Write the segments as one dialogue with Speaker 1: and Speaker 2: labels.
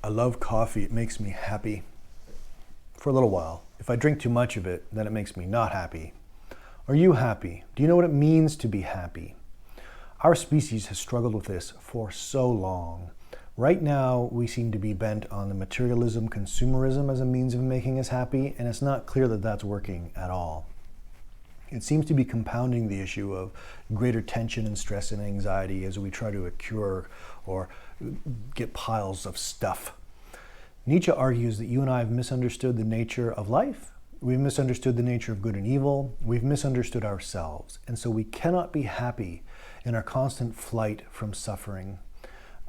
Speaker 1: I love coffee. It makes me happy for a little while. If I drink too much of it, then it makes me not happy. Are you happy? Do you know what it means to be happy? Our species has struggled with this for so long. Right now, we seem to be bent on the materialism, consumerism as a means of making us happy, and it's not clear that that's working at all. It seems to be compounding the issue of greater tension and stress and anxiety as we try to cure or get piles of stuff. Nietzsche argues that you and I have misunderstood the nature of life. We've misunderstood the nature of good and evil. We've misunderstood ourselves. And so we cannot be happy in our constant flight from suffering.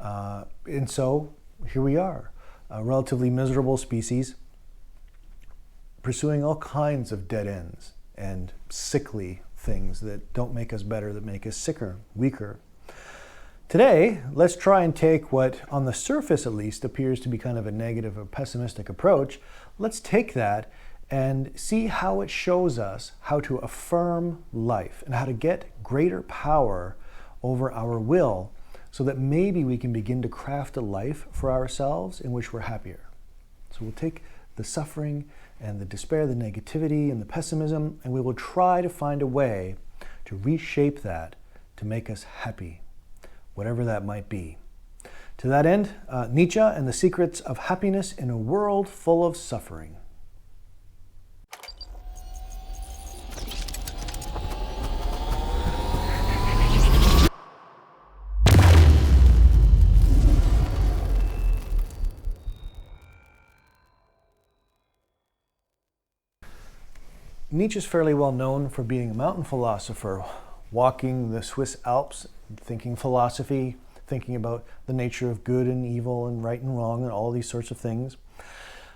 Speaker 1: And so here we are, a relatively miserable species, pursuing all kinds of dead ends and sickly things that don't make us better, that make us sicker, weaker. Today, let's try and take what, on the surface at least, appears to be kind of a negative or pessimistic approach. Let's take that and see how it shows us how to affirm life and how to get greater power over our will so that maybe we can begin to craft a life for ourselves in which we're happier. So we'll take the suffering and the despair, the negativity and the pessimism, and we will try to find a way to reshape that to make us happy, whatever that might be. To that end, Nietzsche and the secrets of happiness in a world full of suffering. Nietzsche is fairly well known for being a mountain philosopher, walking the Swiss Alps, thinking philosophy, thinking about the nature of good and evil and right and wrong and all these sorts of things.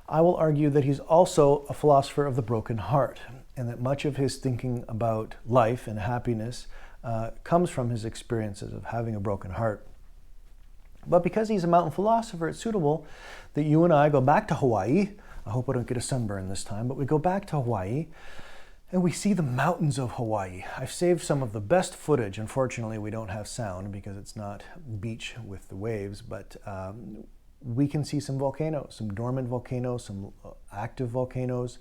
Speaker 1: I will argue that he's also a philosopher of the broken heart, and that much of his thinking about life and happiness comes from his experiences of having a broken heart. But because he's a mountain philosopher, it's suitable that you and I go back to Hawaii. I hope I don't get a sunburn this time, but we go back to Hawaii and we see the mountains of Hawaii. I've saved some of the best footage. Unfortunately, we don't have sound because it's not beach with the waves, but we can see some volcanoes, some dormant volcanoes, some active volcanoes,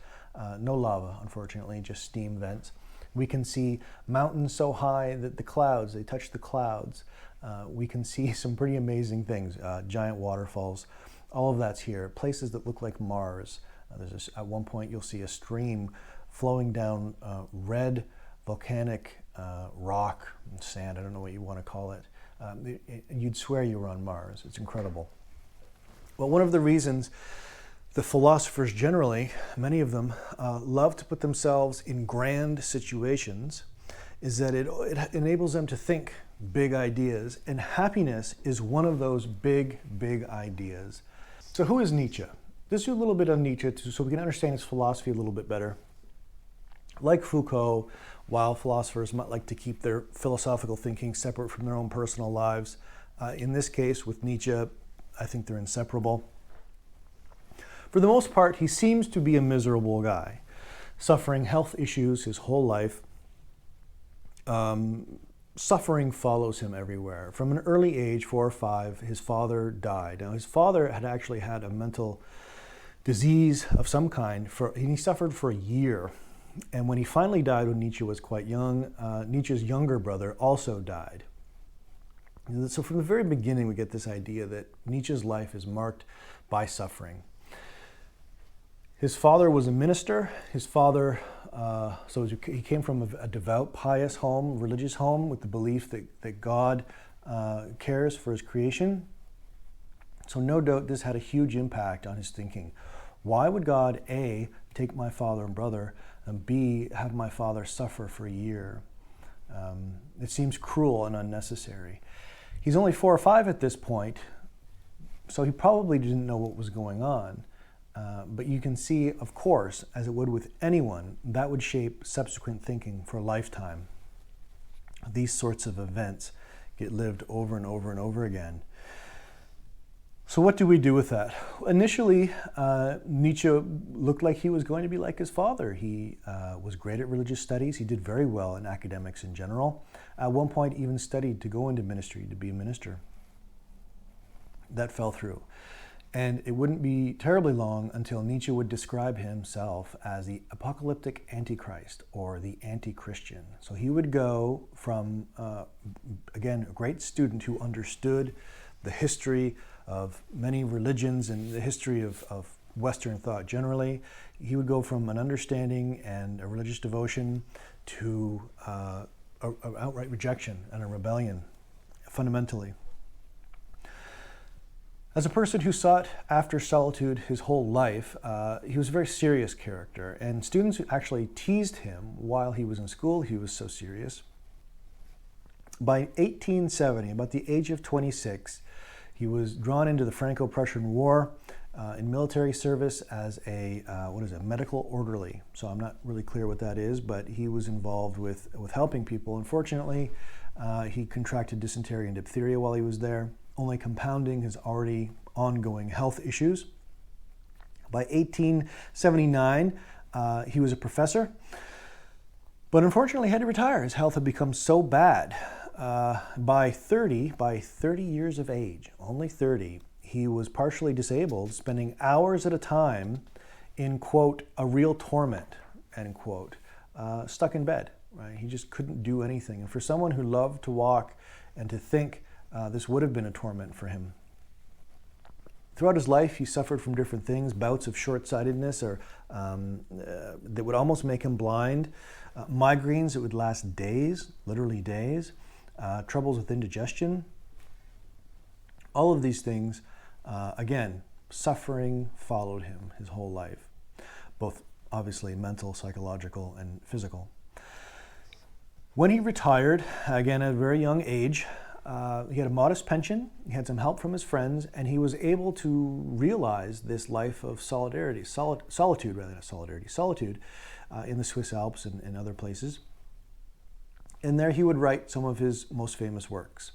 Speaker 1: no lava, unfortunately, just steam vents. We can see mountains so high that the clouds, they touch the clouds. We can see some pretty amazing things, giant waterfalls. All of that's here. Places that look like Mars. At one point, you'll see a stream flowing down red volcanic rock and sand. I don't know what you want to call it. You'd swear you were on Mars. It's incredible. Well, one of the reasons the philosophers generally, many of them, love to put themselves in grand situations is that it enables them to think big ideas, and happiness is one of those big, big ideas. So who is Nietzsche? Let's do a little bit on Nietzsche so we can understand his philosophy a little bit better. Like Foucault, while philosophers might like to keep their philosophical thinking separate from their own personal lives, in this case with Nietzsche, I think they're inseparable. For the most part, he seems to be a miserable guy, suffering health issues his whole life. Suffering follows him everywhere. From an early age, 4 or 5, his father died. Now, his father had actually had a mental disease of some kind, and he suffered for a year. And when he finally died, when Nietzsche was quite young, Nietzsche's younger brother also died. So from the very beginning, we get this idea that Nietzsche's life is marked by suffering. His father was a minister. His father, he came from a devout, pious home, religious home, with the belief that God cares for his creation. So no doubt this had a huge impact on his thinking. Why would God, A, take my father and brother, and B, have my father suffer for a year? It seems cruel and unnecessary. He's only 4 or 5 at this point, so he probably didn't know what was going on. But you can see, of course, as it would with anyone, that would shape subsequent thinking for a lifetime. These sorts of events get lived over and over and over again. So what do we do with that? Initially, Nietzsche looked like he was going to be like his father. He was great at religious studies. He did very well in academics in general. At one point, even studied to go into ministry, to be a minister. That fell through. And it wouldn't be terribly long until Nietzsche would describe himself as the apocalyptic antichrist or the anti-Christian. So he would go from, again, a great student who understood the history of many religions and the history of Western thought generally. He would go from an understanding and a religious devotion to an outright rejection and a rebellion, fundamentally. As a person who sought after solitude his whole life, he was a very serious character, and students actually teased him while he was in school. He was so serious. By 1870, about the age of 26, he was drawn into the Franco-Prussian War in military service as a medical orderly. So I'm not really clear what that is, but he was involved with helping people. Unfortunately, he contracted dysentery and diphtheria while he was there, only compounding his already ongoing health issues. By 1879, he was a professor, but unfortunately had to retire. His health had become so bad. By 30 years of age, only 30, he was partially disabled, spending hours at a time in, quote, a real torment, end quote, stuck in bed, right? He just couldn't do anything. And for someone who loved to walk and to think, this would have been a torment for him. Throughout his life, he suffered from different things, bouts of short-sightedness or that would almost make him blind, migraines that would last days, literally days, troubles with indigestion. All of these things, again, suffering followed him his whole life, both obviously mental, psychological, and physical. When he retired, again at a very young age, he had a modest pension, he had some help from his friends, and he was able to realize this life of solitude in the Swiss Alps and other places. And there he would write some of his most famous works.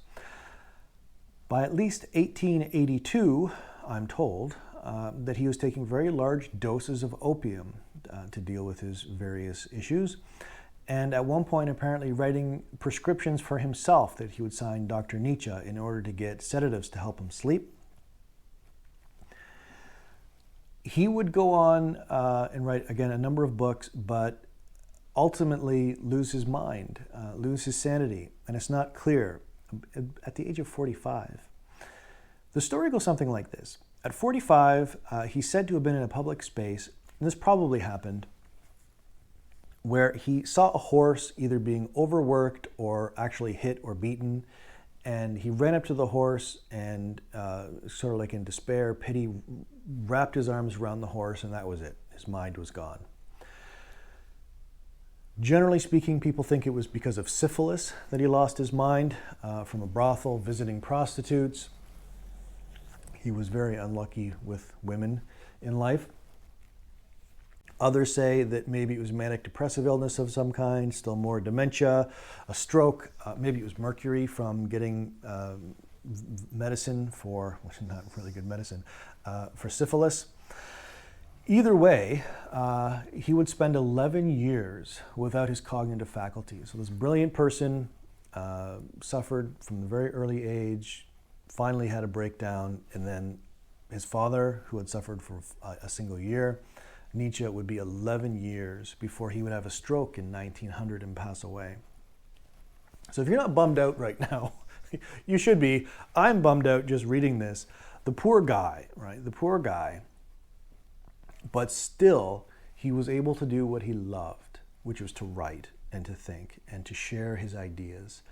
Speaker 1: By at least 1882, I'm told, that he was taking very large doses of opium to deal with his various issues. And at one point, apparently writing prescriptions for himself that he would sign Dr. Nietzsche in order to get sedatives to help him sleep. He would go on and write, again, a number of books, but ultimately lose his mind, lose his sanity. And it's not clear. At the age of 45. The story goes something like this. At 45, he's said to have been in a public space, and this probably happened, where he saw a horse either being overworked or actually hit or beaten, and he ran up to the horse and sort of like in despair, pity, wrapped his arms around the horse, and that was it. His mind was gone. Generally speaking, people think it was because of syphilis that he lost his mind, from a brothel, visiting prostitutes. He was very unlucky with women in life. Others say that maybe it was manic depressive illness of some kind, still more dementia, a stroke, maybe it was mercury from getting medicine for, which is not really good medicine, for syphilis. Either way, he would spend 11 years without his cognitive faculties. So this brilliant person suffered from a very early age, finally had a breakdown, and then his father, who had suffered for a single year, Nietzsche, would be 11 years before he would have a stroke in 1900 and pass away. So if you're not bummed out right now, you should be. I'm bummed out just reading this. The poor guy, right? The poor guy. But still, he was able to do what he loved, which was to write and to think and to share his ideas.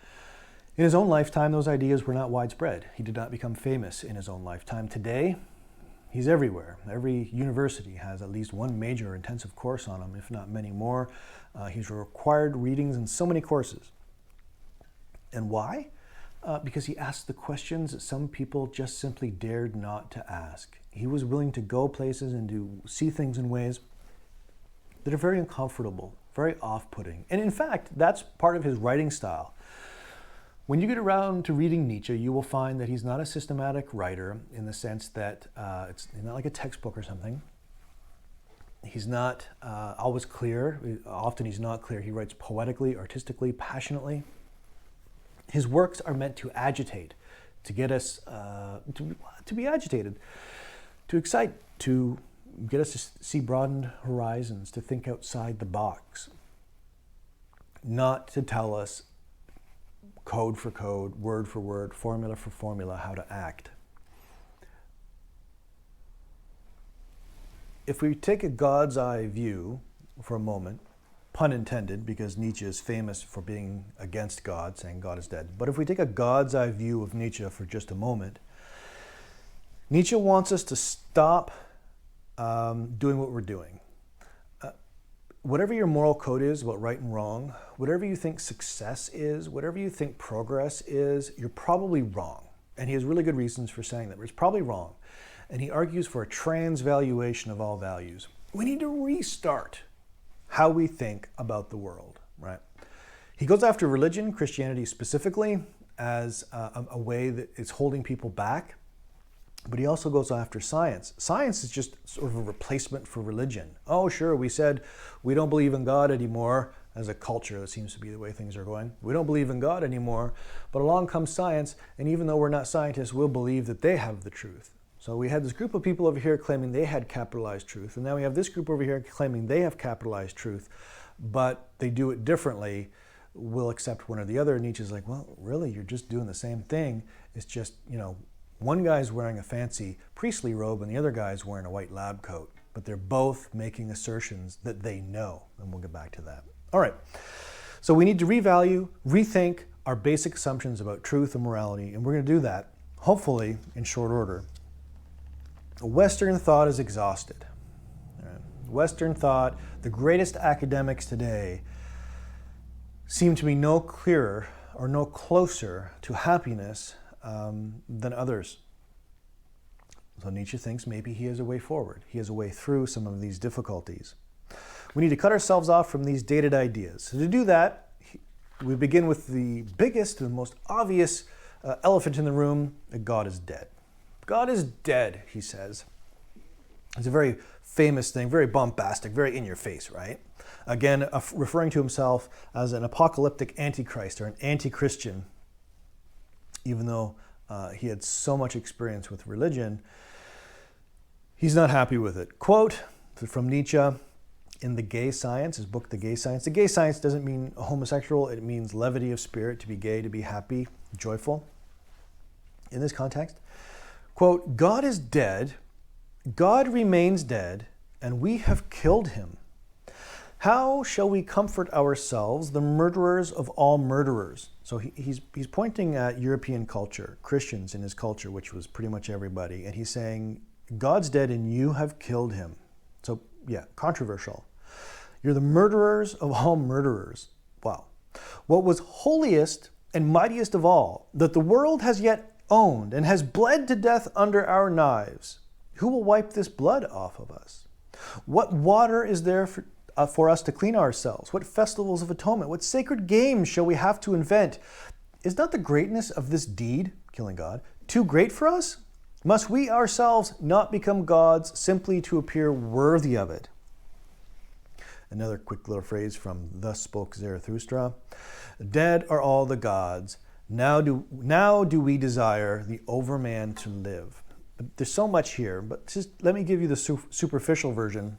Speaker 1: In his own lifetime, those ideas were not widespread. He did not become famous in his own lifetime. Today, he's everywhere. Every university has at least one major intensive course on him, if not many more. He's required readings in so many courses. And why? Because he asked the questions that some people just simply dared not to ask. He was willing to go places and to see things in ways that are very uncomfortable, very off-putting. And in fact, that's part of his writing style. When you get around to reading Nietzsche, you will find that he's not a systematic writer in the sense that it's not like a textbook or something. He's not always clear. Often he's not clear. He writes poetically, artistically, passionately. His works are meant to agitate, to get us to be agitated. to excite, to get us to see broadened horizons, to think outside the box, not to tell us code for code, word for word, formula for formula, how to act. If we take a God's eye view for a moment, pun intended, because Nietzsche is famous for being against God, saying God is dead. But if we take a God's eye view of Nietzsche for just a moment, Nietzsche wants us to stop doing what we're doing. Whatever your moral code is about right and wrong, whatever you think success is, whatever you think progress is, you're probably wrong. And he has really good reasons for saying that, but it's probably wrong. And he argues for a transvaluation of all values. We need to restart how we think about the world, right? He goes after religion, Christianity specifically, as a way that it's holding people back. But he also goes after science. Science is just sort of a replacement for religion. Oh, sure, we said we don't believe in God anymore as a culture. That seems to be the way things are going. We don't believe in God anymore. But along comes science, and even though we're not scientists, we'll believe that they have the truth. So we had this group of people over here claiming they had capitalized truth, and now we have this group over here claiming they have capitalized truth, but they do it differently. We'll accept one or the other. Nietzsche's like, well, really, you're just doing the same thing. It's just, one guy's wearing a fancy priestly robe and the other guy's wearing a white lab coat, but they're both making assertions that they know, and we'll get back to that. All right, so we need to revalue, rethink our basic assumptions about truth and morality, and we're going to do that, hopefully, in short order. Western thought is exhausted. Western thought, the greatest academics today seem to be no clearer or no closer to happiness than others. So Nietzsche thinks maybe he has a way forward. He has a way through some of these difficulties. We need to cut ourselves off from these dated ideas. So to do that, we begin with the biggest and most obvious elephant in the room, that God is dead. God is dead, he says. It's a very famous thing, very bombastic, very in your face, right? Again, referring to himself as an apocalyptic antichrist or an anti-Christian, even though he had so much experience with religion, he's not happy with it. Quote from Nietzsche in The Gay Science, his book, The Gay Science. The gay science doesn't mean homosexual, it means levity of spirit, to be gay, to be happy, joyful. In this context, quote, God is dead, God remains dead, and we have killed him. How shall we comfort ourselves, the murderers of all murderers? So he's pointing at European culture, Christians in his culture, which was pretty much everybody, and he's saying, God's dead and you have killed him. So yeah, controversial. You're the murderers of all murderers. Wow. What was holiest and mightiest of all, that the world has yet owned and has bled to death under our knives. Who will wipe this blood off of us? What water is there for us to clean ourselves? What festivals of atonement? What sacred games shall we have to invent? Is not the greatness of this deed, killing God, too great for us? Must we ourselves not become gods simply to appear worthy of it? Another quick little phrase from Thus Spoke Zarathustra. Dead are all the gods. Now do we desire the overman to live. There's so much here, but just let me give you the superficial version.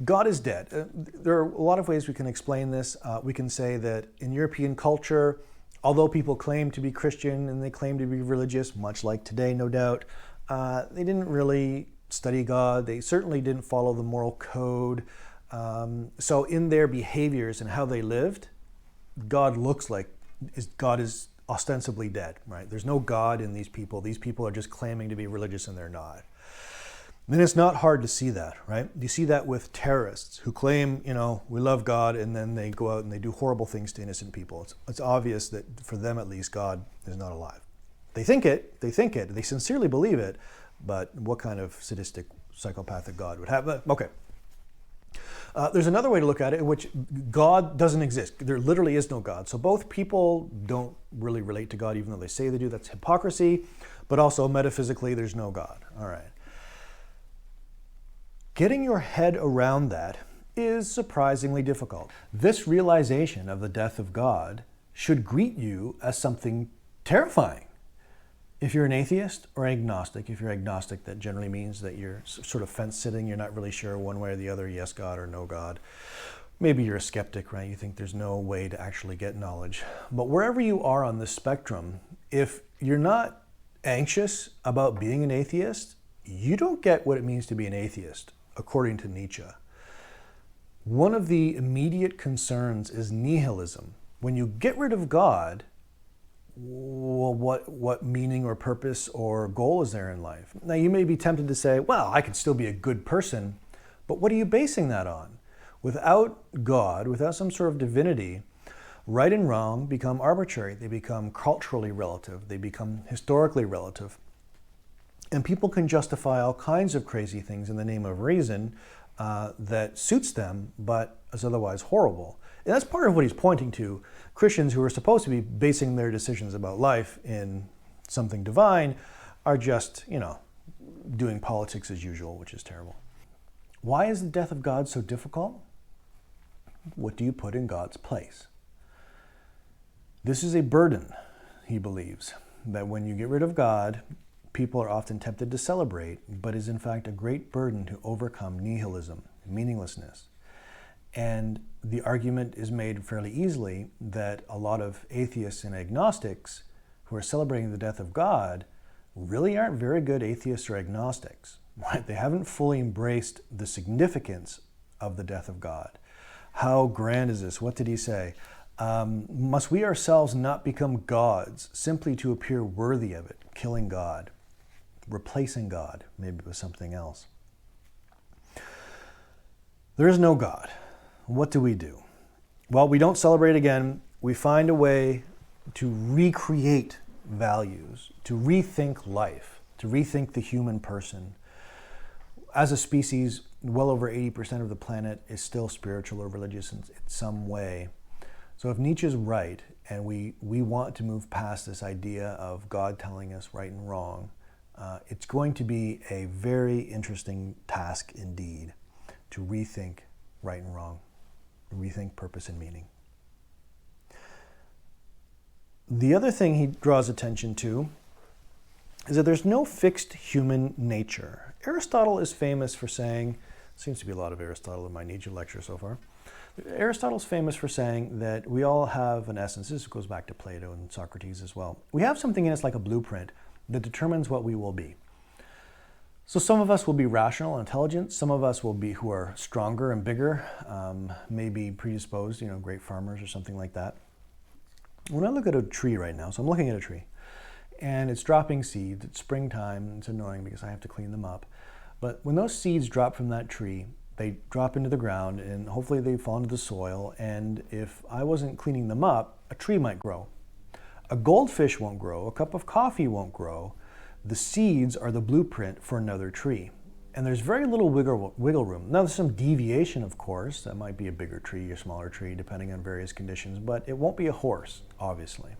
Speaker 1: God is dead. There are a lot of ways we can explain this. We can say that in European culture, although people claim to be Christian and they claim to be religious, much like today, no doubt, they didn't really study God. They certainly didn't follow the moral code. So in their behaviors and how they lived, God is ostensibly dead, right? There's no God in these people. These people are just claiming to be religious and they're not. And then it's not hard to see that, right? You see that with terrorists who claim, we love God, and then they go out and they do horrible things to innocent people. It's obvious that for them at least, God is not alive. They think it, they sincerely believe it, but what kind of sadistic, psychopathic God would have? But, okay. There's another way to look at it in which God doesn't exist. There literally is no God. So both people don't really relate to God, even though they say they do. That's hypocrisy. But also metaphysically, there's no God. All right. Getting your head around that is surprisingly difficult. This realization of the death of God should greet you as something terrifying. If you're an atheist or agnostic, if you're agnostic, that generally means that you're sort of fence-sitting, you're not really sure one way or the other, yes God or no God. Maybe you're a skeptic, right? You think there's no way to actually get knowledge. But wherever you are on this spectrum, if you're not anxious about being an atheist, you don't get what it means to be an atheist, according to Nietzsche. One of the immediate concerns is nihilism. When you get rid of God, well, what meaning or purpose or goal is there in life? Now, you may be tempted to say, well, I could still be a good person, but what are you basing that on? Without God, without some sort of divinity, right and wrong become arbitrary. They become culturally relative. They become historically relative. And people can justify all kinds of crazy things in the name of reason that suits them, but is otherwise horrible. And that's part of what he's pointing to. Christians who are supposed to be basing their decisions about life in something divine are just, doing politics as usual, which is terrible. Why is the death of God so difficult? What do you put in God's place? This is a burden, he believes, that when you get rid of God, people are often tempted to celebrate, but is in fact a great burden to overcome nihilism, meaninglessness. And the argument is made fairly easily that a lot of atheists and agnostics who are celebrating the death of God really aren't very good atheists or agnostics, right? They haven't fully embraced the significance of the death of God. How grand is this? What did he say? Must we ourselves not become gods simply to appear worthy of it? Killing God, replacing God, maybe with something else. There is no God. What do? Well, we don't celebrate again. We find a way to recreate values, to rethink life, to rethink the human person. As a species, well over 80% of the planet is still spiritual or religious in some way. So if Nietzsche's right, and we want to move past this idea of God telling us right and wrong, it's going to be a very interesting task indeed to rethink right and wrong, rethink purpose and meaning. The other thing he draws attention to is that there's no fixed human nature. Aristotle is famous for saying, seems to be a lot of Aristotle in my Nietzsche lecture so far. Aristotle's famous for saying that we all have an essence. This goes back to Plato and Socrates as well. We have something in us like a blueprint that determines what we will be. So some of us will be rational and intelligent. Some of us will be who are stronger and bigger, maybe predisposed, great farmers or something like that. When I look at a tree right now, so I'm looking at a tree, and it's dropping seeds. It's springtime. It's annoying because I have to clean them up. But when those seeds drop from that tree, they drop into the ground, and hopefully they fall into the soil. And if I wasn't cleaning them up, a tree might grow. A goldfish won't grow. A cup of coffee won't grow. The seeds are the blueprint for another tree. And there's very little wiggle room. Now there's some deviation, of course. That might be a bigger tree or smaller tree, depending on various conditions, but it won't be a horse, obviously.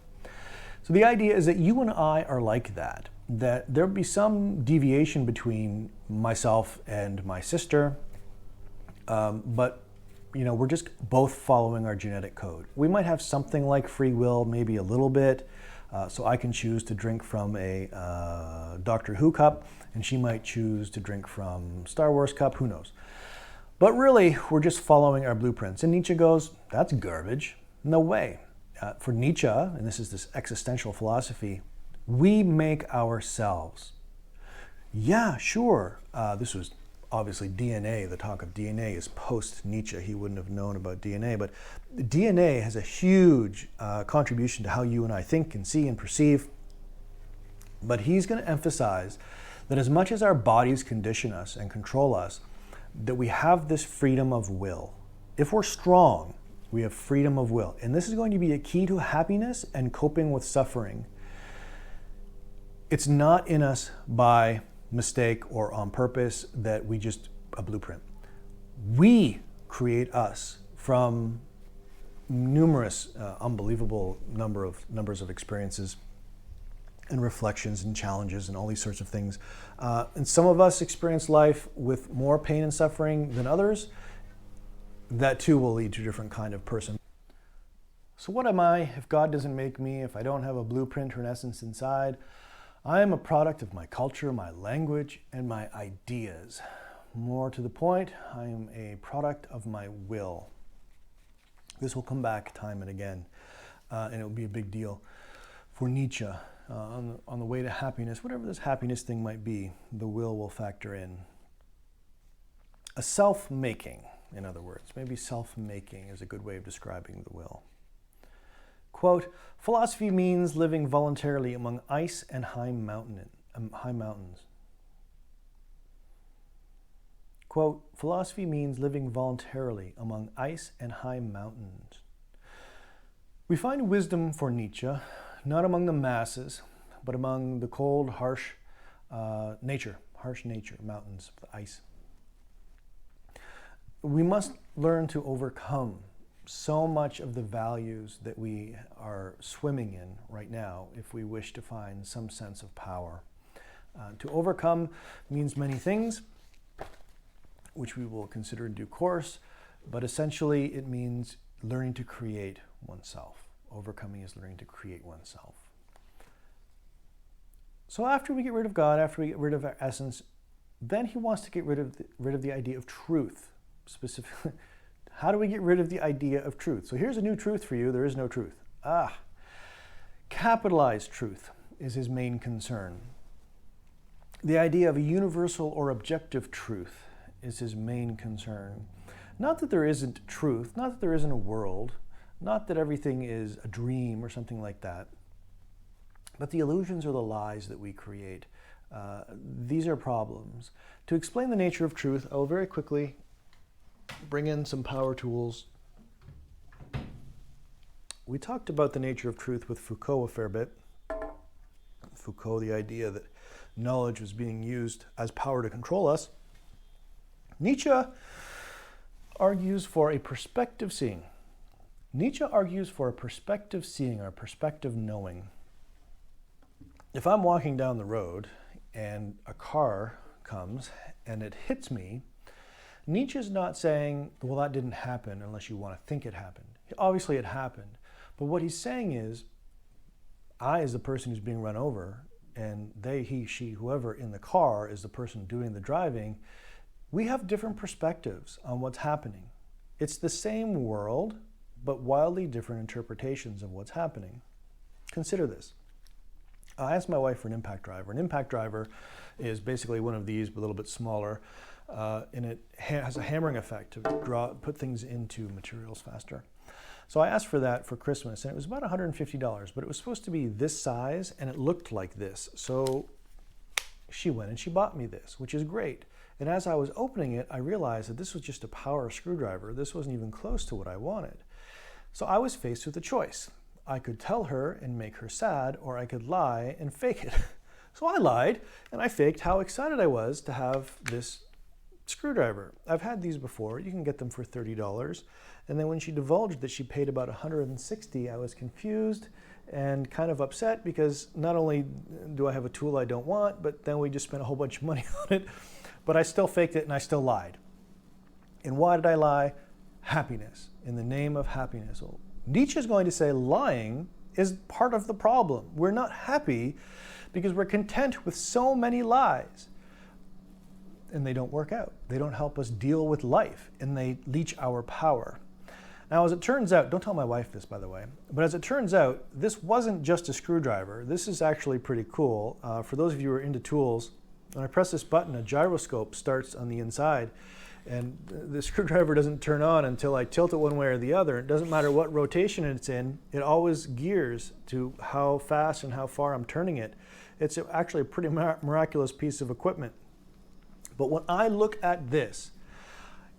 Speaker 1: So the idea is that you and I are like that there'll be some deviation between myself and my sister, but we're just both following our genetic code. We might have something like free will, maybe a little bit. So I can choose to drink from a Doctor Who cup, and she might choose to drink from Star Wars cup, who knows. But really, we're just following our blueprints. And Nietzsche goes, that's garbage. No way. For Nietzsche, and this is this existential philosophy, we make ourselves. Yeah, sure. This was obviously DNA. The talk of DNA is post-Nietzsche. He wouldn't have known about DNA, but DNA has a huge contribution to how you and I think and see and perceive. But he's going to emphasize that as much as our bodies condition us and control us, that we have this freedom of will. If we're strong, we have freedom of will. And this is going to be a key to happiness and coping with suffering. It's not in us by mistake or on purpose that we just a blueprint. We create us from numerous, unbelievable numbers of experiences and reflections and challenges and all these sorts of things. And some of us experience life with more pain and suffering than others. That too will lead to a different kind of person. So what am I if God doesn't make me, if I don't have a blueprint or an essence inside? I am a product of my culture, my language, and my ideas. More to the point, I am a product of my will. This will come back time and again, and it will be a big deal. For Nietzsche, on the way to happiness, whatever this happiness thing might be, the will factor in. A self-making, in other words. Maybe self-making is a good way of describing the will. Quote, philosophy means living voluntarily among ice and high mountains. Quote, philosophy means living voluntarily among ice and high mountains. We find wisdom for Nietzsche not among the masses, but among the cold, harsh nature, mountains, the ice. We must learn to overcome so much of the values that we are swimming in right now if we wish to find some sense of power. To overcome means many things, which we will consider in due course, but essentially it means learning to create oneself. Overcoming is learning to create oneself. So after we get rid of God, after we get rid of our essence, then he wants to get rid of the idea of truth. Specifically, how do we get rid of the idea of truth? So here's a new truth for you. There is no truth. Capitalized truth is his main concern. The idea of a universal or objective truth is his main concern. Not that there isn't truth, not that there isn't a world, not that everything is a dream or something like that, but the illusions or the lies that we create. These are problems. To explain the nature of truth, I will very quickly bring in some power tools. We talked about the nature of truth with Foucault a fair bit. Foucault, the idea that knowledge was being used as power to control us. Nietzsche argues for a perspective seeing. Nietzsche argues for a perspective seeing or a perspective knowing. If I'm walking down the road and a car comes and it hits me, Nietzsche's not saying, well, that didn't happen unless you want to think it happened. Obviously it happened. But what he's saying is, I as the person who's being run over, and they, he, she, whoever in the car is the person doing the driving, we have different perspectives on what's happening. It's the same world, but wildly different interpretations of what's happening. Consider this. I asked my wife for an impact driver. An impact driver is basically one of these, but a little bit smaller, and it has a hammering effect to put things into materials faster. So I asked for that for Christmas, and it was about $150, but it was supposed to be this size, and it looked like this. So she went and she bought me this, which is great. And as I was opening it, I realized that this was just a power screwdriver. This wasn't even close to what I wanted. So I was faced with a choice. I could tell her and make her sad, or I could lie and fake it. So I lied, and I faked how excited I was to have this screwdriver. I've had these before. You can get them for $30. And then when she divulged that she paid about $160, I was confused and kind of upset because not only do I have a tool I don't want, but then we just spent a whole bunch of money on it. But I still faked it and I still lied. And why did I lie? Happiness, in the name of happiness. Well, Nietzsche is going to say lying is part of the problem. We're not happy because we're content with so many lies. And they don't work out. They don't help us deal with life, and they leech our power. Now, as it turns out, don't tell my wife this, by the way, but as it turns out, this wasn't just a screwdriver. This is actually pretty cool. For those of you who are into tools, when I press this button, a gyroscope starts on the inside, and the screwdriver doesn't turn on until I tilt it one way or the other. It doesn't matter what rotation it's in, it always gears to how fast and how far I'm turning it. It's actually a pretty miraculous piece of equipment. But when I look at this,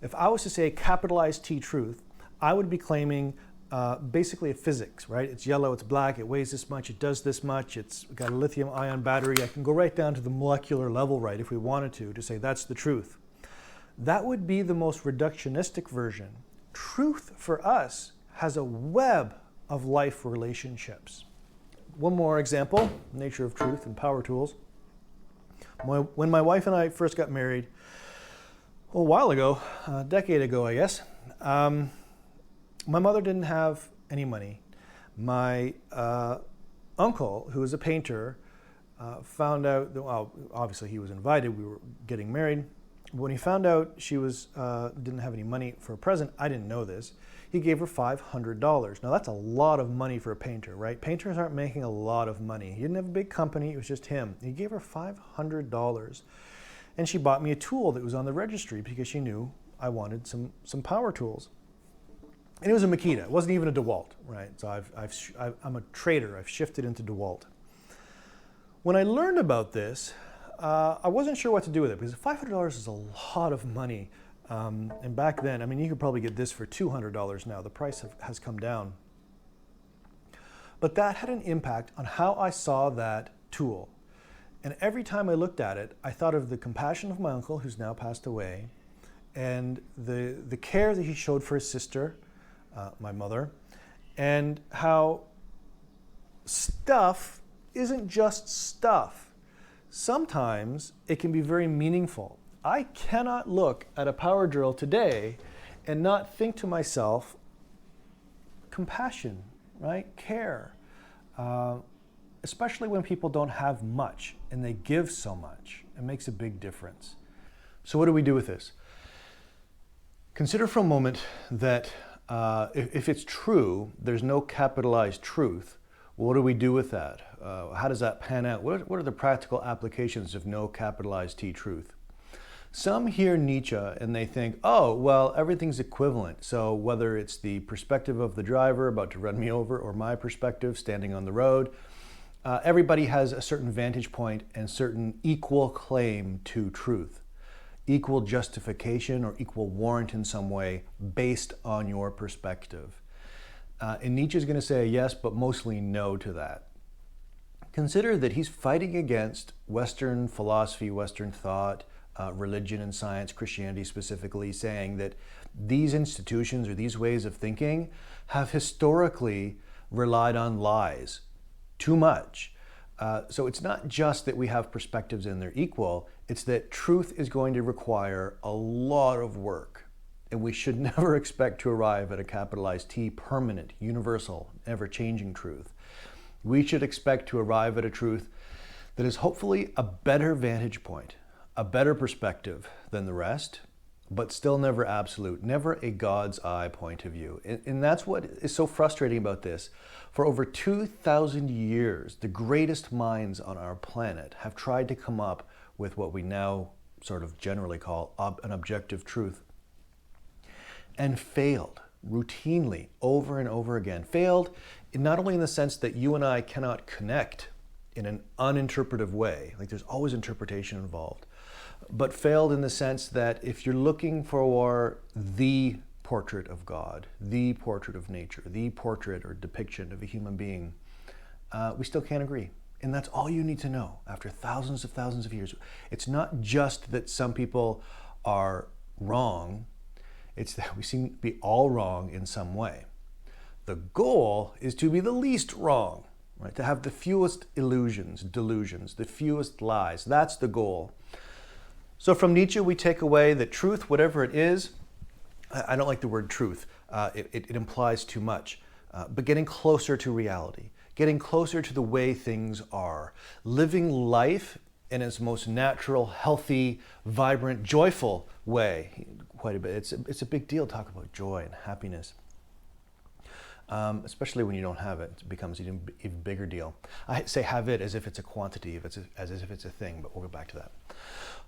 Speaker 1: if I was to say capitalized T truth, I would be claiming basically a physics, right? It's yellow, it's black, it weighs this much, it does this much, it's got a lithium ion battery. I can go right down to the molecular level, right, if we wanted to say that's the truth. That would be the most reductionistic version. Truth for us has a web of life relationships. One more example, nature of truth and power tools. When my wife and I first got married, a while ago, a decade ago, I guess, my mother didn't have any money. My uncle, who was a painter, found out that, well, obviously he was invited, we were getting married. When he found out she didn't have any money for a present, I didn't know this, he gave her $500. Now that's a lot of money for a painter, right? Painters aren't making a lot of money. He didn't have a big company, it was just him. He gave her $500. And she bought me a tool that was on the registry because she knew I wanted some power tools. And it was a Makita, it wasn't even a DeWalt, right? So I'm a trader, I've shifted into DeWalt. When I learned about this, I wasn't sure what to do with it because $500 is a lot of money. And back then, I mean, you could probably get this for $200 now. The price has come down. But that had an impact on how I saw that tool. And every time I looked at it, I thought of the compassion of my uncle, who's now passed away, and the care that he showed for his sister, my mother, and how stuff isn't just stuff. Sometimes it can be very meaningful. I cannot look at a power drill today and not think to myself, compassion, right? Care. Especially when people don't have much and they give so much. It makes a big difference. So what do we do with this? Consider for a moment that if it's true, there's no capitalized truth. What do we do with that? How does that pan out? What are the practical applications of no capitalized T truth? Some hear Nietzsche and they think, oh, well, everything's equivalent. So whether it's the perspective of the driver about to run me over or my perspective standing on the road, everybody has a certain vantage point and certain equal claim to truth, equal justification or equal warrant in some way based on your perspective. And Nietzsche's going to say yes, but mostly no to that. Consider that he's fighting against Western philosophy, Western thought, religion and science, Christianity specifically, saying that these institutions or these ways of thinking have historically relied on lies too much. So it's not just that we have perspectives and they're equal, it's that truth is going to require a lot of work. And we should never expect to arrive at a capitalized T, permanent, universal, ever-changing truth. We should expect to arrive at a truth that is hopefully a better vantage point, a better perspective than the rest, but still never absolute, never a God's eye point of view. And that's what is so frustrating about this. For over 2,000 years, the greatest minds on our planet have tried to come up with what we now sort of generally call an objective truth, and failed routinely over and over again. Failed not only in the sense that you and I cannot connect in an uninterpretive way, like there's always interpretation involved, but failed in the sense that if you're looking for the portrait of God, the portrait of nature, the portrait or depiction of a human being, we still can't agree. And that's all you need to know after thousands of years. It's not just that some people are wrong, it's that we seem to be all wrong in some way. The goal is to be the least wrong, right? To have the fewest illusions, delusions, the fewest lies. That's the goal. So from Nietzsche, we take away that truth, whatever it is, I don't like the word truth. It implies too much. But getting closer to reality, getting closer to the way things are, living life in its most natural, healthy, vibrant, joyful way. Quite a bit. It's a big deal to talk about joy and happiness. Especially when you don't have it, it becomes an even bigger deal. I say have it as if it's a quantity, as if it's a thing, but we'll go back to that.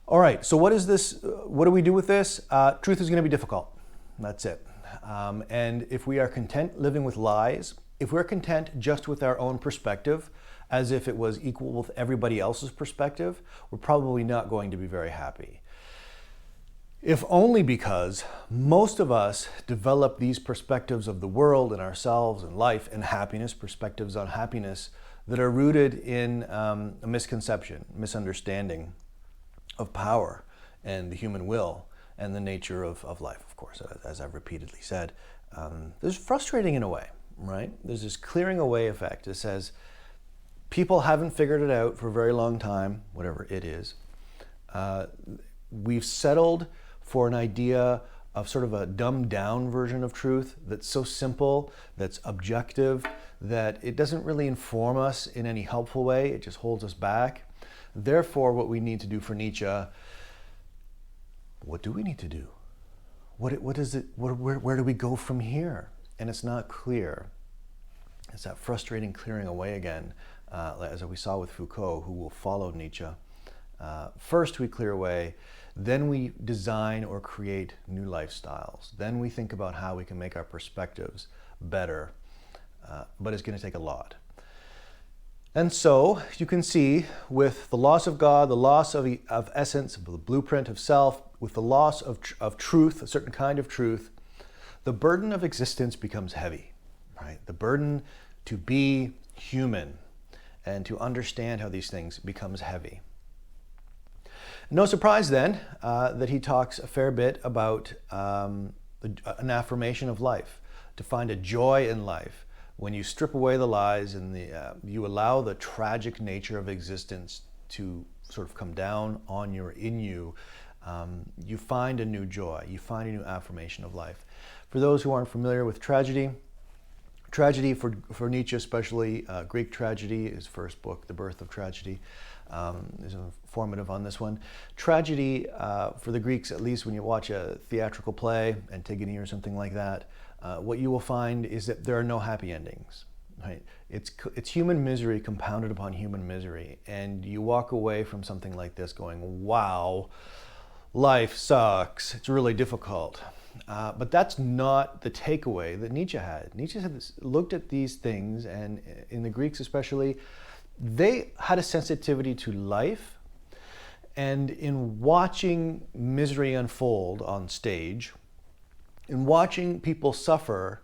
Speaker 1: All right, so what is this? What do we do with this? Truth is going to be difficult. That's it. And if we are content living with lies, if we're content just with our own perspective, as if it was equal with everybody else's perspective, we're probably not going to be very happy. If only because most of us develop these perspectives of the world and ourselves and life and happiness, perspectives on happiness that are rooted in a misconception, misunderstanding of power and the human will and the nature of life, of course, as I've repeatedly said. This is frustrating in a way, right? There's this clearing away effect. It says people haven't figured it out for a very long time, whatever it is. We've settled for an idea of sort of a dumbed down version of truth that's so simple, that's objective, that it doesn't really inform us in any helpful way. It just holds us back. Therefore, what we need to do for Nietzsche, what do we need to do? What is it? Where do we go from here? And it's not clear. It's that frustrating clearing away again, as we saw with Foucault, who will follow Nietzsche. First we clear away, then we design or create new lifestyles. Then we think about how we can make our perspectives better, but it's going to take a lot. And so you can see with the loss of God, the loss of essence, the blueprint of self, with the loss of truth, a certain kind of truth, the burden of existence becomes heavy, right? The burden to be human and to understand how these things becomes heavy. No surprise then that he talks a fair bit about an affirmation of life, to find a joy in life. When you strip away the lies and you allow the tragic nature of existence to sort of come down on you or in you, you find a new joy, you find a new affirmation of life. For those who aren't familiar with tragedy for Nietzsche especially, Greek tragedy, his first book, The Birth of Tragedy, is informative on this one. Tragedy, for the Greeks at least, when you watch a theatrical play, Antigone or something like that, what you will find is that there are no happy endings. Right? It's human misery compounded upon human misery, and you walk away from something like this going, wow, life sucks, it's really difficult. But that's not the takeaway that Nietzsche had. Nietzsche looked at these things, and in the Greeks especially, they had a sensitivity to life, and in watching misery unfold on stage, in watching people suffer,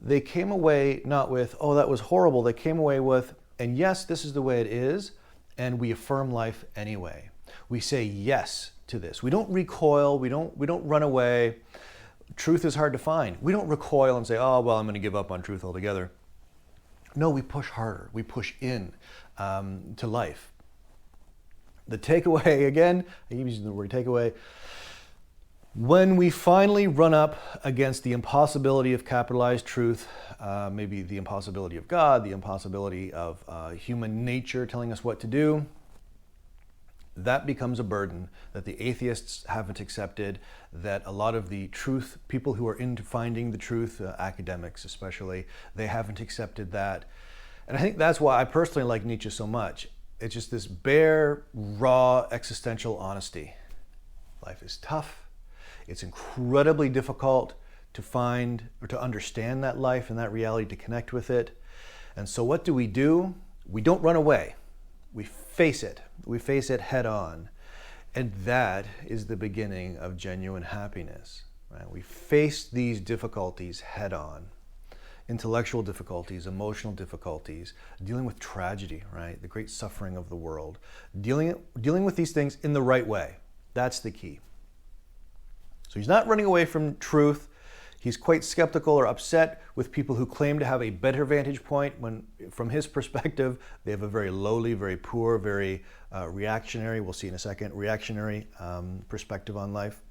Speaker 1: they came away not with, oh, that was horrible. They came away with, and yes, this is the way it is, and we affirm life anyway. We say yes to this. We don't recoil. We don't run away. Truth is hard to find. We don't recoil and say, oh, well, I'm going to give up on truth altogether. No, we push harder. We push in to life. The takeaway, again, I keep using the word takeaway, when we finally run up against the impossibility of capitalized truth, maybe the impossibility of God, the impossibility of human nature telling us what to do, that becomes a burden that the atheists haven't accepted, that a lot of the truth, people who are into finding the truth, academics especially, they haven't accepted that. And I think that's why I personally like Nietzsche so much. It's just this bare, raw, existential honesty. Life is tough. It's incredibly difficult to find or to understand that life and that reality, to connect with it. And so what do? We don't run away. We face it. We face it head on. And that is the beginning of genuine happiness. Right? We face these difficulties head on. Intellectual difficulties, emotional difficulties, dealing with tragedy, right? The great suffering of the world. Dealing with these things in the right way. That's the key. So he's not running away from truth. He's quite skeptical or upset with people who claim to have a better vantage point when, from his perspective, they have a very lowly, very poor, very reactionary, we'll see in a second, reactionary perspective on life.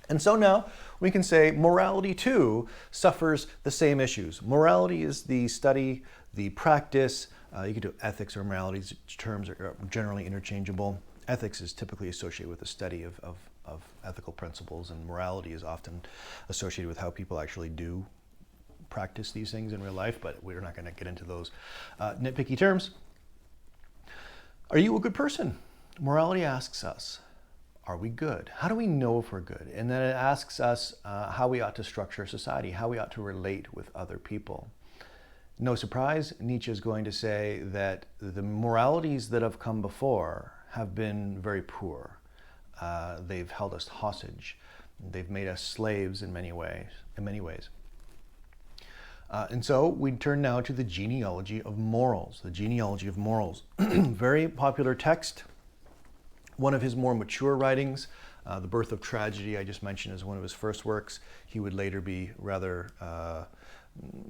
Speaker 1: And so now we can say morality too suffers the same issues. Morality is the study, the practice. You could do ethics or morality. These terms are generally interchangeable. Ethics is typically associated with the study of ethical principles, and morality is often associated with how people actually do practice these things in real life, but we're not going to get into those nitpicky terms. Are you a good person? Morality asks us, are we good? How do we know if we're good? And then it asks us how we ought to structure society, how we ought to relate with other people. No surprise, Nietzsche is going to say that the moralities that have come before have been very poor. They've held us hostage. They've made us slaves in many ways. And so we turn now to the genealogy of morals. The genealogy of morals, very popular text. One of his more mature writings, The Birth of Tragedy, I just mentioned, is one of his first works. He would later be rather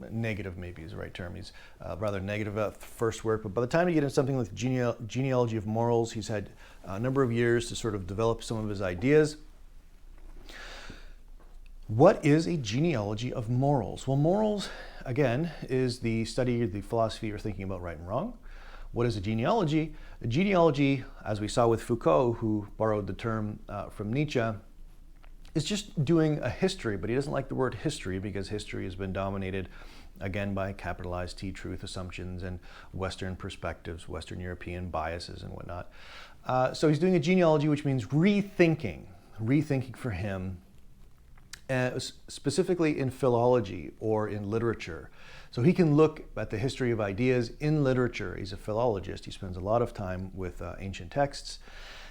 Speaker 1: negative, maybe is the right term. He's rather negative about the first work, but by the time you get into something like Genealogy of Morals, he's had a number of years to sort of develop some of his ideas. What is a genealogy of morals? Well, morals, again, is the study, the philosophy or thinking about right and wrong. What is a genealogy? A genealogy, as we saw with Foucault, who borrowed the term from Nietzsche, is just doing a history, but he doesn't like the word history because history has been dominated, again, by capitalized T truth assumptions and Western perspectives, Western European biases and whatnot. So he's doing a genealogy, which means rethinking for him, specifically in philology or in literature. So he can look at the history of ideas in literature. He's a philologist. He spends a lot of time with ancient texts.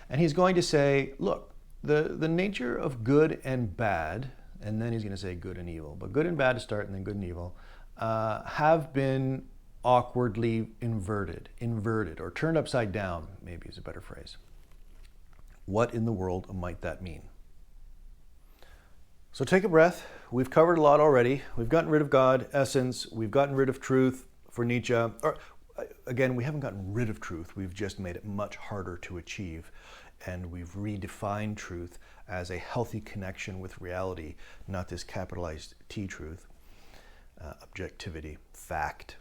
Speaker 1: And he's going to say, look, the nature of good and bad, and then he's going to say good and evil, but good and bad to start and then good and evil, have been awkwardly inverted, or turned upside down, maybe is a better phrase. What in the world might that mean? So take a breath. We've covered a lot already. We've gotten rid of God, essence. We've gotten rid of truth for Nietzsche. Or, again, we haven't gotten rid of truth. We've just made it much harder to achieve. And we've redefined truth as a healthy connection with reality, not this capitalized T truth, objectivity, fact.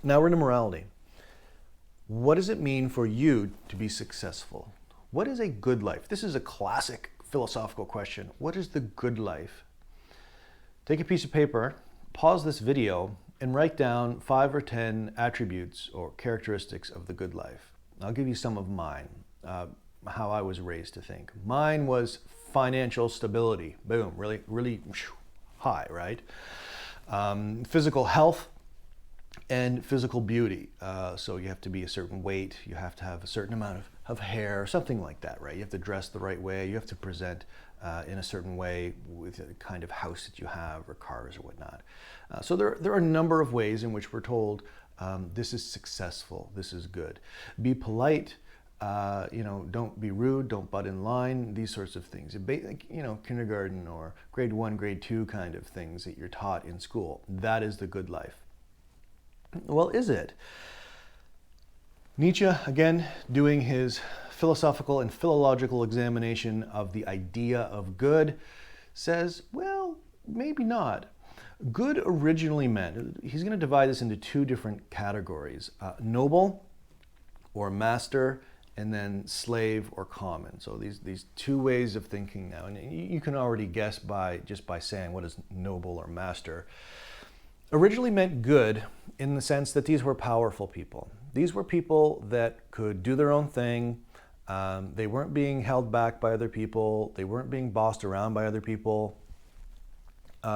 Speaker 1: Now we're into morality. What does it mean for you to be successful? What is a good life? This is a classic philosophical question. What is the good life? Take a piece of paper, pause this video, and write down 5 or 10 attributes or characteristics of the good life. I'll give you some of mine, how I was raised to think. Mine was financial stability. Boom, really high, right? Physical health and physical beauty. So you have to be a certain weight, you have to have a certain amount of hair, something like that, right? You have to dress the right way, you have to present in a certain way with the kind of house that you have or cars or whatnot. So there are a number of ways in which we're told this is successful, this is good. Be polite, don't be rude, don't butt in line, these sorts of things. Kindergarten or grade 1, grade 2 kind of things that you're taught in school. That is the good life. Well, is it? Nietzsche, again, doing his philosophical and philological examination of the idea of good, says, well, maybe not. Good originally meant, he's going to divide this into 2 different categories, noble or master, and then slave or common. So these 2 ways of thinking now, and you can already guess just by saying what is noble or master. Originally meant good in the sense that these were powerful people. These were people that could do their own thing. They weren't being held back by other people. They weren't being bossed around by other people.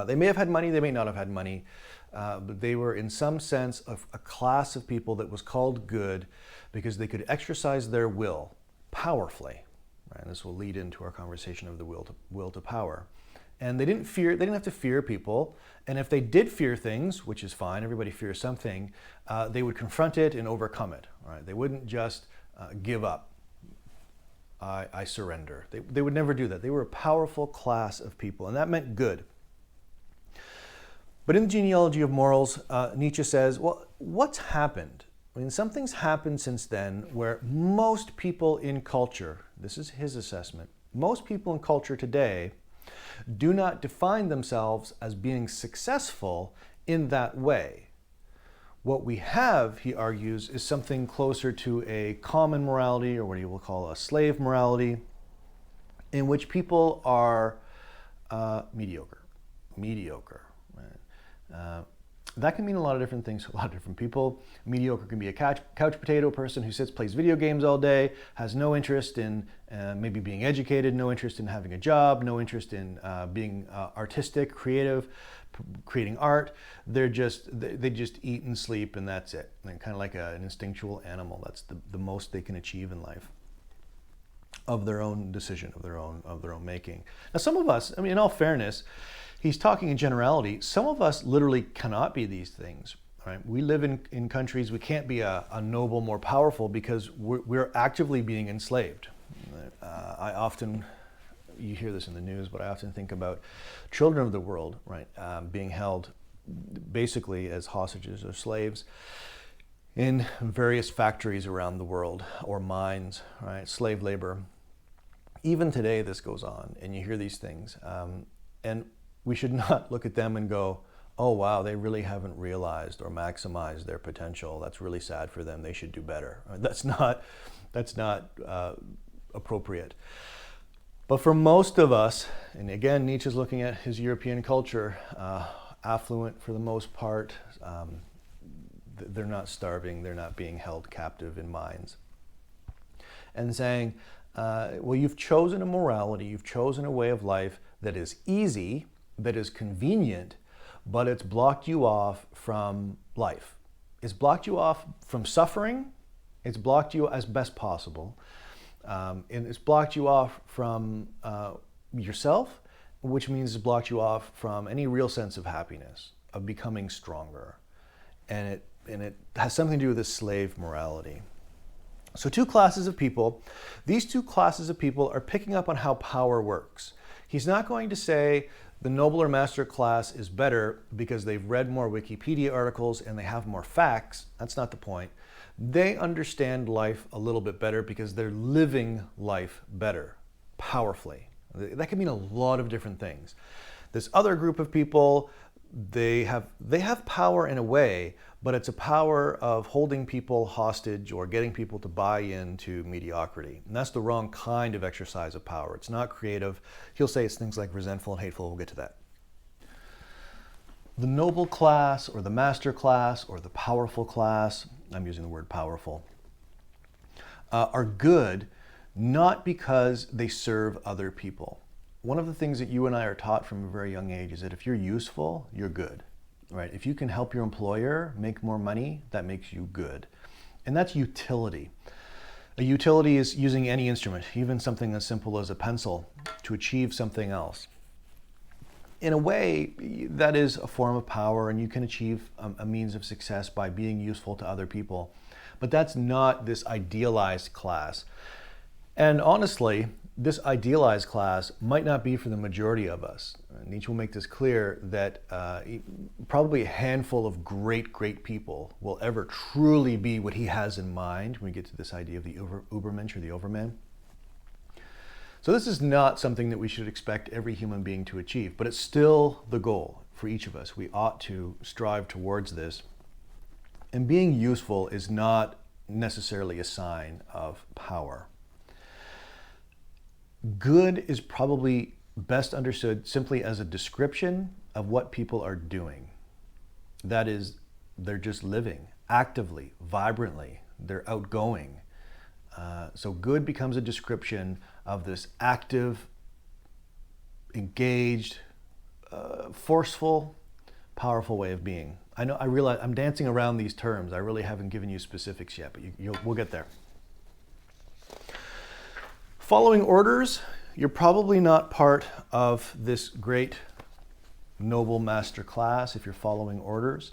Speaker 1: They may have had money, they may not have had money, but they were in some sense a class of people that was called good because they could exercise their will powerfully. Right? This will lead into our conversation of the will to power. And they didn't have to fear people. And if they did fear things, which is fine, everybody fears something, they would confront it and overcome it. Right? They wouldn't just give up. I surrender. They would never do that. They were a powerful class of people, and that meant good. But in the genealogy of morals, Nietzsche says, well, what's happened? I mean, something's happened since then where most people in culture, this is his assessment, most people in culture today do not define themselves as being successful in that way. What we have, he argues, is something closer to a common morality, or what he will call a slave morality, in which people are mediocre. Right? That can mean a lot of different things to a lot of different people. Mediocre can be a couch potato person who sits, plays video games all day, has no interest in maybe being educated, no interest in having a job, no interest in being artistic, creative, creating art. They just eat and sleep, and that's it. And kind of like an instinctual animal. That's the most they can achieve in life, of their own decision, of their own making. Now, some of us, I mean, in all fairness, he's talking in generality. Some of us literally cannot be these things. Right? We live in countries we can't be a noble, more powerful because we're actively being enslaved. I often, you hear this in the news, but I often think about children of the world, right, being held basically as hostages or slaves in various factories around the world, or mines, right, slave labor. Even today, this goes on, and you hear these things. And we should not look at them and go, oh, wow, they really haven't realized or maximized their potential. That's really sad for them. They should do better. That's not appropriate. But for most of us, and again, Nietzsche's looking at his European culture, affluent for the most part, they're not starving, they're not being held captive in mines. And saying, well, you've chosen a morality, you've chosen a way of life that is easy, that is convenient, but it's blocked you off from life. It's blocked you off from suffering, it's blocked you as best possible, and it's blocked you off from yourself, which means it's blocked you off from any real sense of happiness, of becoming stronger. And it has something to do with this slave morality. So two classes of people. These two classes of people are picking up on how power works. He's not going to say the noble or master class is better because they've read more Wikipedia articles and they have more facts. That's not the point. They understand life a little bit better because they're living life better, powerfully. That can mean a lot of different things. This other group of people, they have power in a way, but it's a power of holding people hostage or getting people to buy into mediocrity. And that's the wrong kind of exercise of power. It's not creative. He'll say it's things like resentful and hateful. We'll get to that. The noble class or the master class or the powerful class, I'm using the word powerful, are good not because they serve other people. One of the things that you and I are taught from a very young age is that if you're useful, you're good, right? If you can help your employer make more money, that makes you good. And that's utility. A utility is using any instrument, even something as simple as a pencil, to achieve something else. In a way, that is a form of power, and you can achieve a means of success by being useful to other people. But that's not this idealized class. And honestly, this idealized class might not be for the majority of us. Nietzsche will make this clear that probably a handful of great people will ever truly be what he has in mind when we get to this idea of the Ubermensch or the overman. So this is not something that we should expect every human being to achieve, but it's still the goal for each of us. We ought to strive towards this. And being useful is not necessarily a sign of power. Good is probably best understood simply as a description of what people are doing. That is, they're just living actively, vibrantly, they're outgoing. So good becomes a description of this active, engaged, forceful, powerful way of being. I realize I'm dancing around these terms. I really haven't given you specifics yet, but we'll get there. Following orders, you're probably not part of this great noble master class if you're following orders.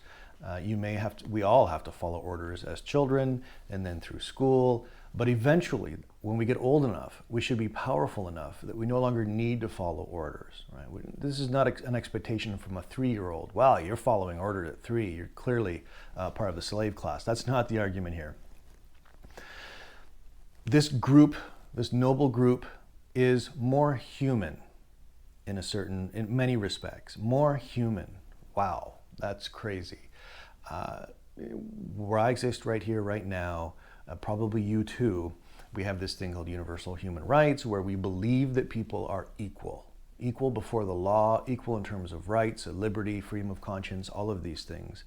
Speaker 1: We all have to follow orders as children and then through school. But eventually, when we get old enough, we should be powerful enough that we no longer need to follow orders. Right? This is not an expectation from a 3-year-old. Wow, you're following orders at 3. You're clearly part of the slave class. That's not the argument here. This group, this noble group, is more human in many respects. More human. Wow, that's crazy. Where I exist right here, right now, probably you too, we have this thing called universal human rights, where we believe that people are equal before the law, equal in terms of rights, liberty, freedom of conscience, all of these things.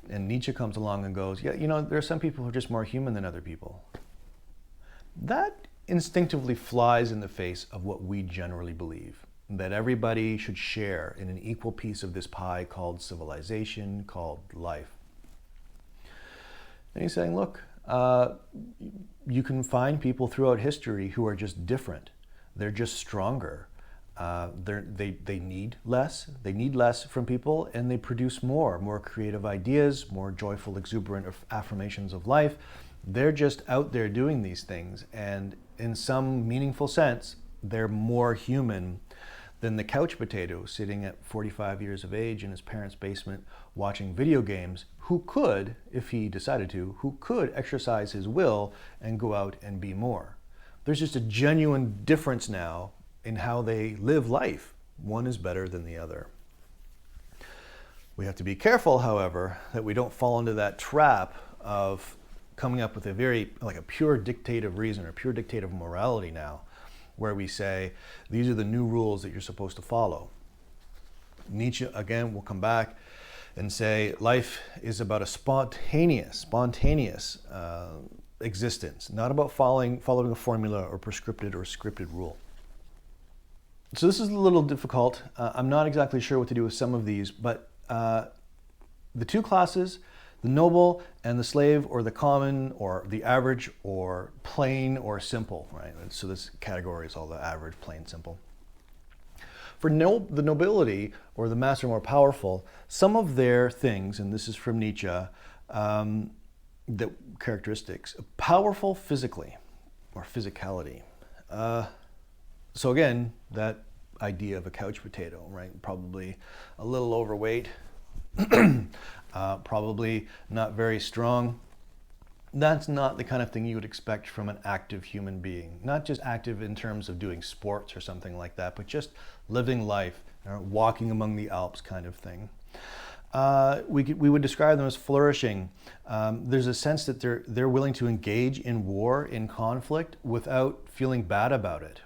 Speaker 1: And Nietzsche comes along and goes, yeah, there are some people who are just more human than other people. That instinctively flies in the face of what we generally believe, that everybody should share in an equal piece of this pie called civilization, called life. And he's saying, look, you can find people throughout history who are just different. They're just stronger. They need less. They need less from people, and they produce more creative ideas, more joyful, exuberant affirmations of life. They're just out there doing these things, and in some meaningful sense, they're more human than the couch potato sitting at 45 years of age in his parents' basement watching video games, who could, if he decided to, who could exercise his will and go out and be more. There's just a genuine difference now in how they live life. One is better than the other. We have to be careful, however, that we don't fall into that trap of coming up with a pure dictate of reason or pure dictate of morality now, where we say, these are the new rules that you're supposed to follow. Nietzsche, again, will come back and say, life is about a spontaneous existence, not about following a formula or prescripted or scripted rule. So this is a little difficult. I'm not exactly sure what to do with some of these, but the two classes, the noble and the slave, or the common or the average or plain or simple, right? So this category is all the average, plain, simple. For the nobility or the master more powerful, some of their things, and this is from Nietzsche, the characteristics, powerful physically or physicality. So again, that idea of a couch potato, right? Probably a little overweight, probably not very strong. That's not the kind of thing you would expect from an active human being. Not just active in terms of doing sports or something like that, but just living life, walking among the Alps kind of thing. We would describe them as flourishing. There's a sense that they're willing to engage in war, in conflict, without feeling bad about it,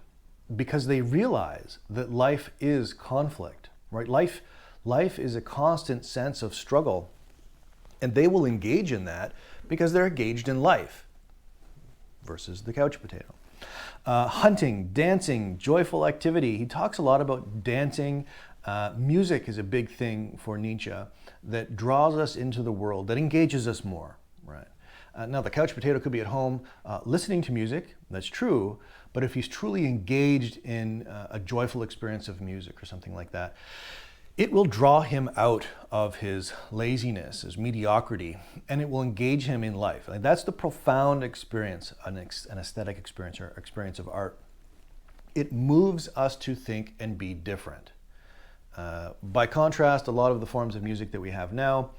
Speaker 1: because they realize that life is conflict, right? Life is a constant sense of struggle, and they will engage in that because they're engaged in life, versus the couch potato. Hunting, dancing, joyful activity. He talks a lot about dancing. Music is a big thing for Nietzsche that draws us into the world, that engages us more, right? Now, the couch potato could be at home listening to music, that's true, but if he's truly engaged in a joyful experience of music or something like that, it will draw him out of his laziness, his mediocrity, and it will engage him in life. Like, that's the profound experience, an aesthetic experience or experience of art. It moves us to think and be different. By contrast, a lot of the forms of music that we have now,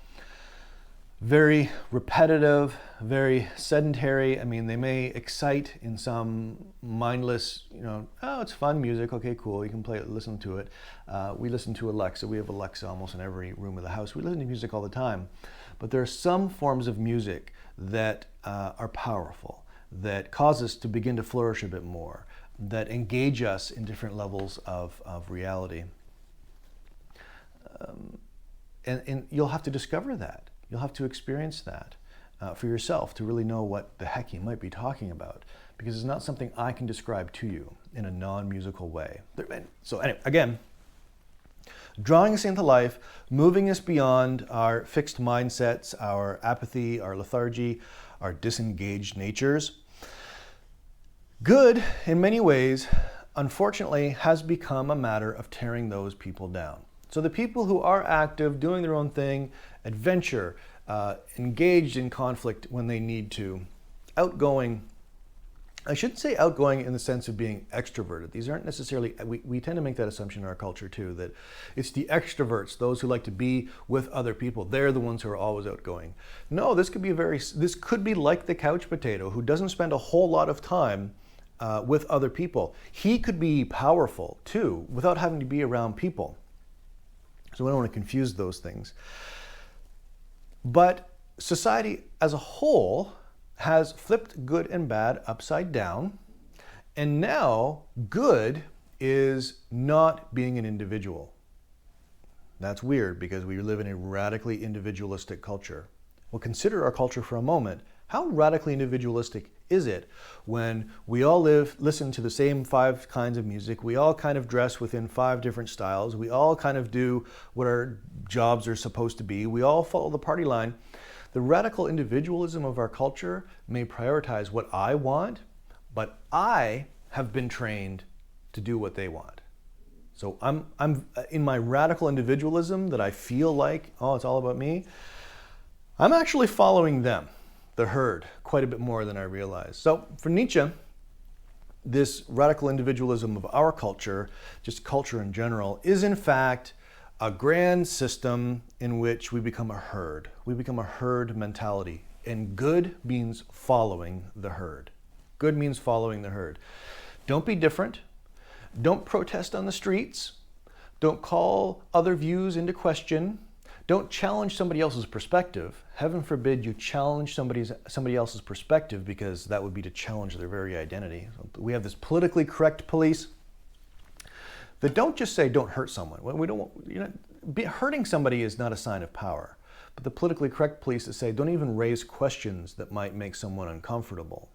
Speaker 1: very repetitive, very sedentary. I mean, they may excite in some mindless, oh, it's fun music. Okay, cool. You can play it, listen to it. We listen to Alexa. We have Alexa almost in every room of the house. We listen to music all the time. But there are some forms of music that are powerful, that cause us to begin to flourish a bit more, that engage us in different levels of reality. And you'll have to discover that. You'll have to experience that for yourself to really know what the heck he might be talking about, because it's not something I can describe to you in a non-musical way. So anyway, again, drawing us into life, moving us beyond our fixed mindsets, our apathy, our lethargy, our disengaged natures. Good, in many ways, unfortunately, has become a matter of tearing those people down. So the people who are active, doing their own thing, adventure, engaged in conflict when they need to, outgoing. I shouldn't say outgoing in the sense of being extroverted. These aren't necessarily, we tend to make that assumption in our culture too, that it's the extroverts, those who like to be with other people. They're the ones who are always outgoing. No, this could be like the couch potato who doesn't spend a whole lot of time with other people. He could be powerful too without having to be around people. So we don't want to confuse those things. But society as a whole has flipped good and bad upside down. And now good is not being an individual. That's weird because we live in a radically individualistic culture. Well, consider our culture for a moment. How radically individualistic is it when we all listen to the same 5 kinds of music, we all kind of dress within 5 different styles, we all kind of do what our jobs are supposed to be, we all follow the party line. The radical individualism of our culture may prioritize what I want, but I have been trained to do what they want. So I'm in my radical individualism that I feel like, oh, it's all about me, I'm actually following them, the herd, quite a bit more than I realized. So for Nietzsche, this radical individualism of our culture, just culture in general, is in fact a grand system in which we become a herd. We become a herd mentality, and good means following the herd. Good means following the herd. Don't be different. Don't protest on the streets. Don't call other views into question. Don't challenge somebody else's perspective. Heaven forbid you challenge somebody else's perspective, because that would be to challenge their very identity. We have this politically correct police that don't just say don't hurt someone. We don't, hurting somebody is not a sign of power. But the politically correct police that say don't even raise questions that might make someone uncomfortable.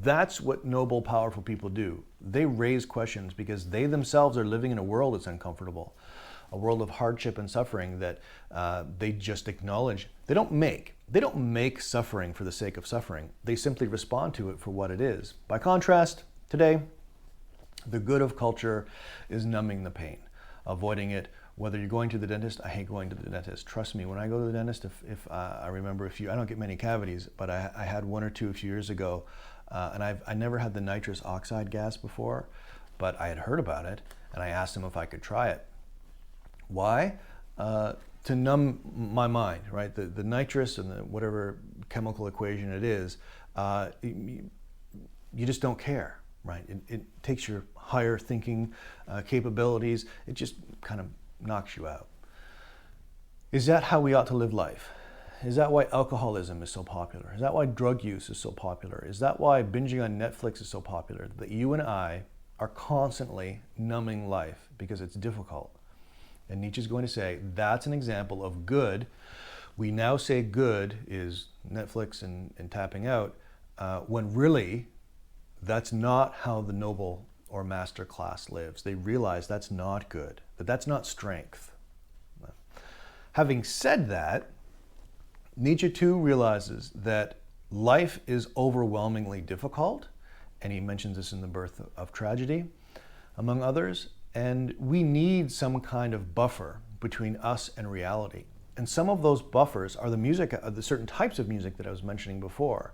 Speaker 1: That's what noble, powerful people do. They raise questions because they themselves are living in a world that's uncomfortable, a world of hardship and suffering that they just acknowledge. They don't make suffering for the sake of suffering. They simply respond to it for what it is. By contrast, today, the good of culture is numbing the pain, avoiding it. Whether you're going to the dentist, I hate going to the dentist. Trust me, when I go to the dentist, if I remember I don't get many cavities, but I had one or two a few years ago, and I never had the nitrous oxide gas before, but I had heard about it, and I asked him if I could try it. Why? To numb my mind, right? The nitrous and the whatever chemical equation it is, you just don't care, right? It takes your higher thinking capabilities. It just kind of knocks you out. Is that how we ought to live life? Is that why alcoholism is so popular? Is that why drug use is so popular? Is that why binging on Netflix is so popular? That you and I are constantly numbing life because it's difficult. And Nietzsche's going to say that's an example of good. We now say good is Netflix and tapping out, when really that's not how the noble or master class lives. They realize that's not good, that that's not strength. Having said that, Nietzsche too realizes that life is overwhelmingly difficult, and he mentions this in The Birth of Tragedy, among others, and we need some kind of buffer between us and reality. And some of those buffers are the certain types of music that I was mentioning before,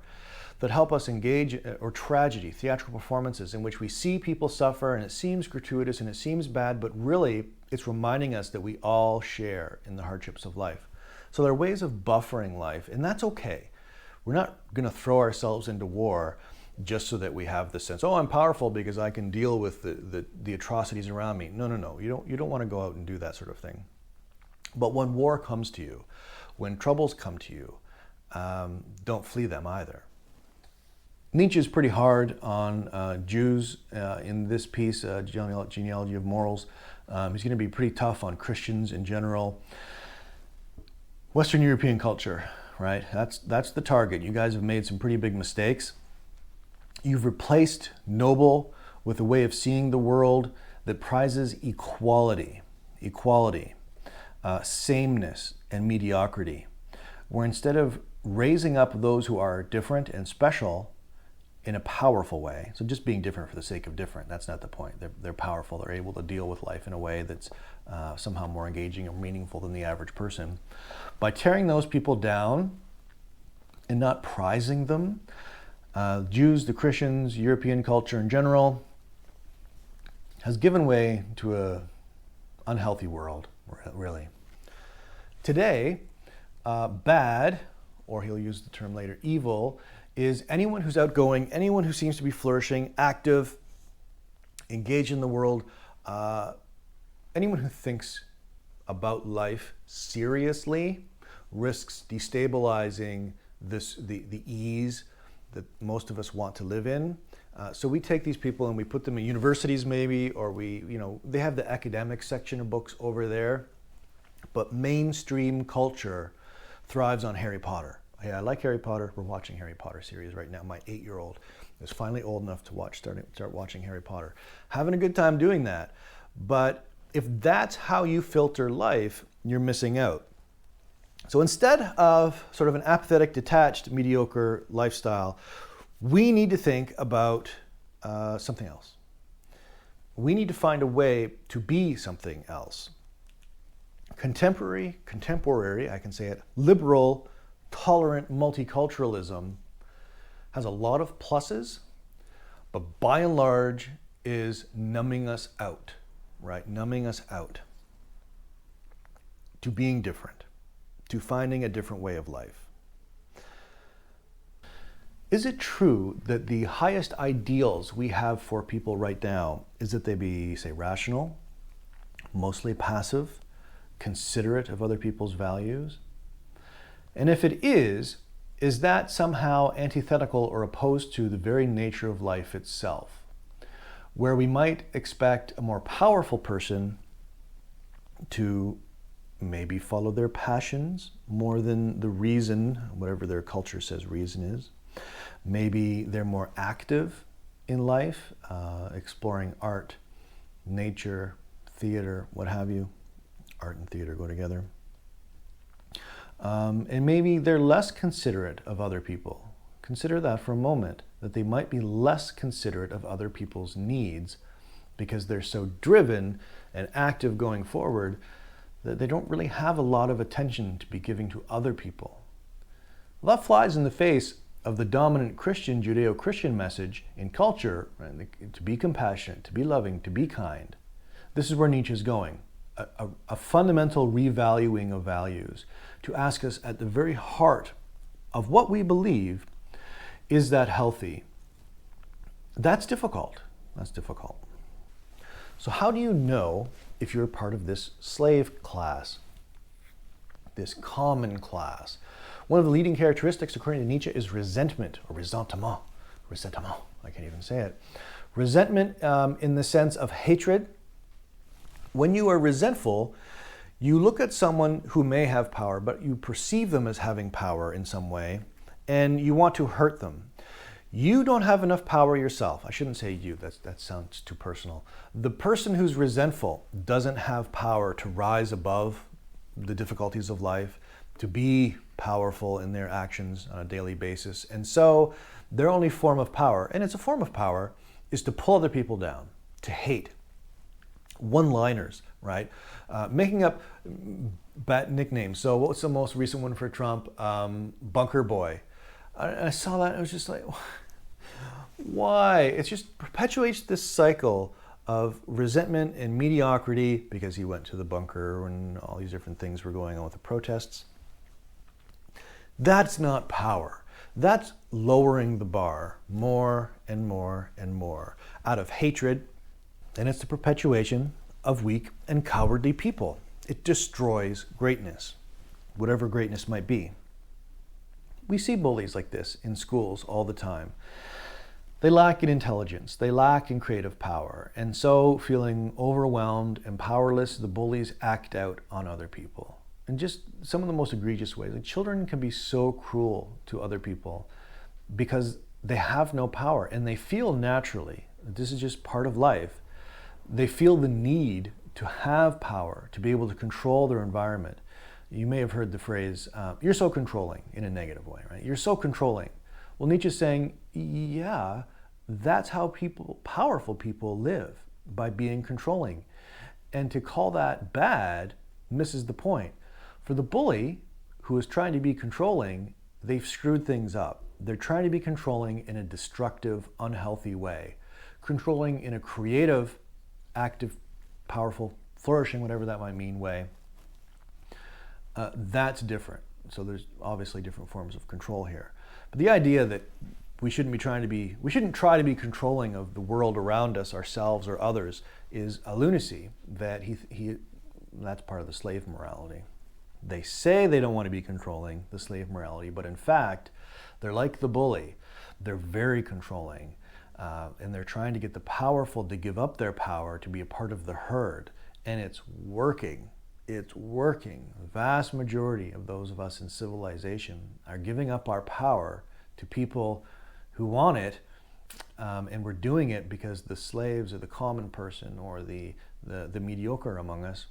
Speaker 1: that help us engage, or tragedy, theatrical performances in which we see people suffer and it seems gratuitous and it seems bad, but really it's reminding us that we all share in the hardships of life. So there are ways of buffering life, and that's okay. We're not going to throw ourselves into war just so that we have the sense, oh, I'm powerful because I can deal with the atrocities around me. No. You don't want to go out and do that sort of thing. But when war comes to you, when troubles come to you, don't flee them either. Nietzsche is pretty hard on Jews in this piece, Genealogy of Morals. He's going to be pretty tough on Christians in general. Western European culture, right? That's the target. You guys have made some pretty big mistakes. You've replaced noble with a way of seeing the world that prizes equality, sameness, and mediocrity, where instead of raising up those who are different and special in a powerful way, so just being different for the sake of different, that's not the point. They're powerful. They're able to deal with life in a way that's somehow more engaging or meaningful than the average person. By tearing those people down and not prizing them, Jews, the Christians, European culture in general, has given way to an unhealthy world, really. Today, bad, or he'll use the term later, evil, is anyone who's outgoing, anyone who seems to be flourishing, active, engaged in the world, anyone who thinks about life seriously risks destabilizing the ease that most of us want to live in. So we take these people and we put them in universities maybe, or they have the academic section of books over there, but mainstream culture thrives on Harry Potter. Yeah, I like Harry Potter. We're watching Harry Potter series right now. My 8-year-old is finally old enough to start watching Harry Potter. Having a good time doing that. But if that's how you filter life, you're missing out. So instead of sort of an apathetic, detached, mediocre lifestyle, we need to think about something else. We need to find a way to be something else. Contemporary, I can say it, liberal, tolerant multiculturalism has a lot of pluses, but by and large is numbing us out, right? Numbing us out to being different, to finding a different way of life. Is it true that the highest ideals we have for people right now is that they be, say, rational, mostly passive, considerate of other people's values? And if it is that somehow antithetical or opposed to the very nature of life itself, where we might expect a more powerful person to maybe follow their passions more than the reason, whatever their culture says reason is? Maybe they're more active in life, exploring art, nature, theater, what have you. Art and theater go together. And maybe they're less considerate of other people. Consider that for a moment, that they might be less considerate of other people's needs because they're so driven and active going forward that they don't really have a lot of attention to be giving to other people. Well, that flies in the face of the dominant Christian, Judeo-Christian message in culture, right? To be compassionate, to be loving, to be kind. This is where Nietzsche is going. A fundamental revaluing of values to ask us at the very heart of what we believe, is that healthy? That's difficult. That's difficult. So how do you know if you're part of this slave class, this common class? One of the leading characteristics, according to Nietzsche, is resentment or ressentiment. Ressentiment, I can't even say it. Resentment in the sense of hatred. When you are resentful, you look at someone who may have power, but you perceive them as having power in some way, and you want to hurt them. You don't have enough power yourself. I shouldn't say you, that sounds too personal. The person who's resentful doesn't have power to rise above the difficulties of life, to be powerful in their actions on a daily basis. And so their only form of power, and it's a form of power, is to pull other people down, to hate. One-liners, right? Making up bad nicknames. So what was the most recent one for Trump? Bunker Boy. I saw that and I was just like, why? It just perpetuates this cycle of resentment and mediocrity because he went to the bunker and all these different things were going on with the protests. That's not power. That's lowering the bar more and more and more out of hatred, and it's the perpetuation of weak and cowardly people. It destroys greatness, whatever greatness might be. We see bullies like this in schools all the time. They lack in intelligence, they lack in creative power, and so feeling overwhelmed and powerless, the bullies act out on other people. And just some of the most egregious ways. Like, children can be so cruel to other people because they have no power and they feel naturally, this is just part of life, they feel the need to have power, to be able to control their environment. You may have heard the phrase, you're so controlling, in a negative way, right? You're so controlling. Well, Nietzsche's saying, yeah, that's how powerful people live, by being controlling. And to call that bad misses the point. For the bully who is trying to be controlling, they've screwed things up. They're trying to be controlling in a destructive, unhealthy way. Controlling in a creative, active, powerful, flourishing, whatever that might mean, way. That's different. So there's obviously different forms of control here. But the idea that we shouldn't try to be controlling of the world around us, ourselves or others, is a lunacy that that's part of the slave morality. They say they don't want to be controlling, the slave morality, but in fact, they're like the bully. They're very controlling, and they're trying to get the powerful to give up their power to be a part of the herd, and it's working. It's working. The vast majority of those of us in civilization are giving up our power to people who want it, and we're doing it because the slaves or the common person or the mediocre among us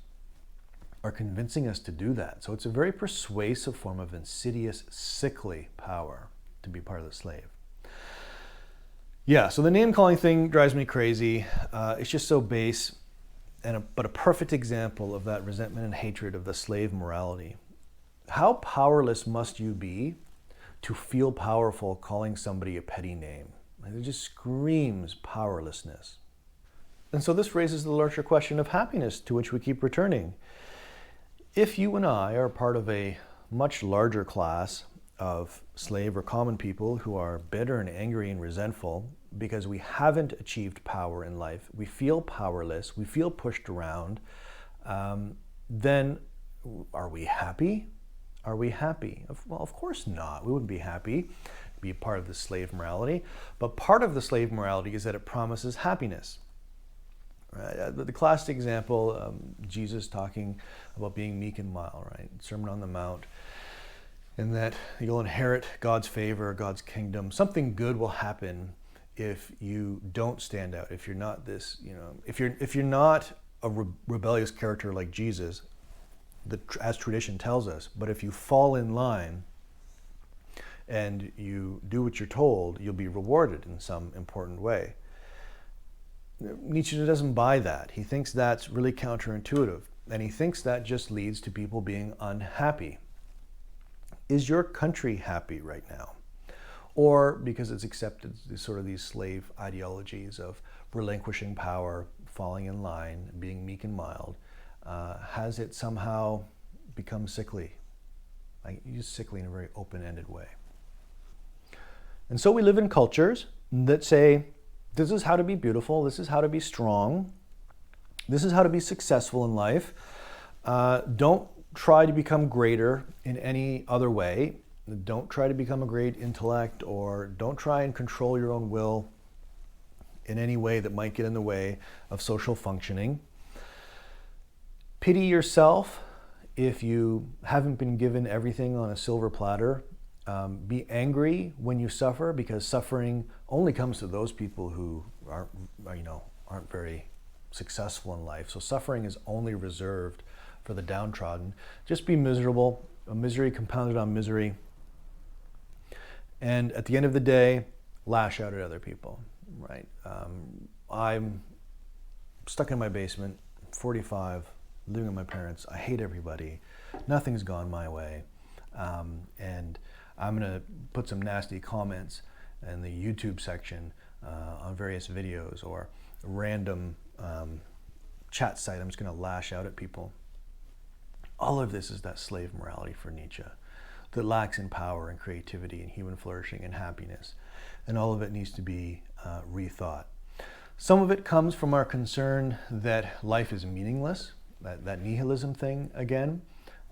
Speaker 1: are convincing us to do that. So it's a very persuasive form of insidious, sickly power to be part of the slave. Yeah, so the name-calling thing drives me crazy. It's just so base, but a perfect example of that resentment and hatred of the slave morality. How powerless must you be to feel powerful calling somebody a petty name? It just screams powerlessness. And so this raises the larger question of happiness, to which we keep returning. If you and I are part of a much larger class of slave or common people who are bitter and angry and resentful because we haven't achieved power in life, we feel powerless, we feel pushed around, then are we happy? Are we happy? Well, of course not. We wouldn't be happy to be part of the slave morality. But part of the slave morality is that it promises happiness. Right? The classic example, Jesus talking about being meek and mild, right? Sermon on the Mount. And that you'll inherit God's favor, God's kingdom. Something good will happen if you don't stand out. If you're not this, if you're not a rebellious character like Jesus, as tradition tells us, but if you fall in line and you do what you're told, you'll be rewarded in some important way. Nietzsche doesn't buy that. He thinks that's really counterintuitive, and he thinks that just leads to people being unhappy. Is your country happy right now? Or because it's accepted sort of these slave ideologies of relinquishing power, falling in line, being meek and mild, has it somehow become sickly? I use sickly in a very open-ended way. And so we live in cultures that say, this is how to be beautiful, this is how to be strong, this is how to be successful in life. Don't try to become greater in any other way. Don't try to become a great intellect, or don't try and control your own will in any way that might get in the way of social functioning. Pity yourself if you haven't been given everything on a silver platter. Be angry when you suffer, because suffering only comes to those people who aren't very successful in life. So suffering is only reserved for the downtrodden. Just be miserable, a misery compounded on misery. And at the end of the day, lash out at other people, right? I'm stuck in my basement, 45, living with my parents. I hate everybody. Nothing's gone my way. And I'm going to put some nasty comments in the YouTube section on various videos, or a random chat site. I'm just going to lash out at people. All of this is that slave morality for Nietzsche that lacks in power and creativity and human flourishing and happiness. And all of it needs to be rethought. Some of it comes from our concern that life is meaningless, that nihilism thing again.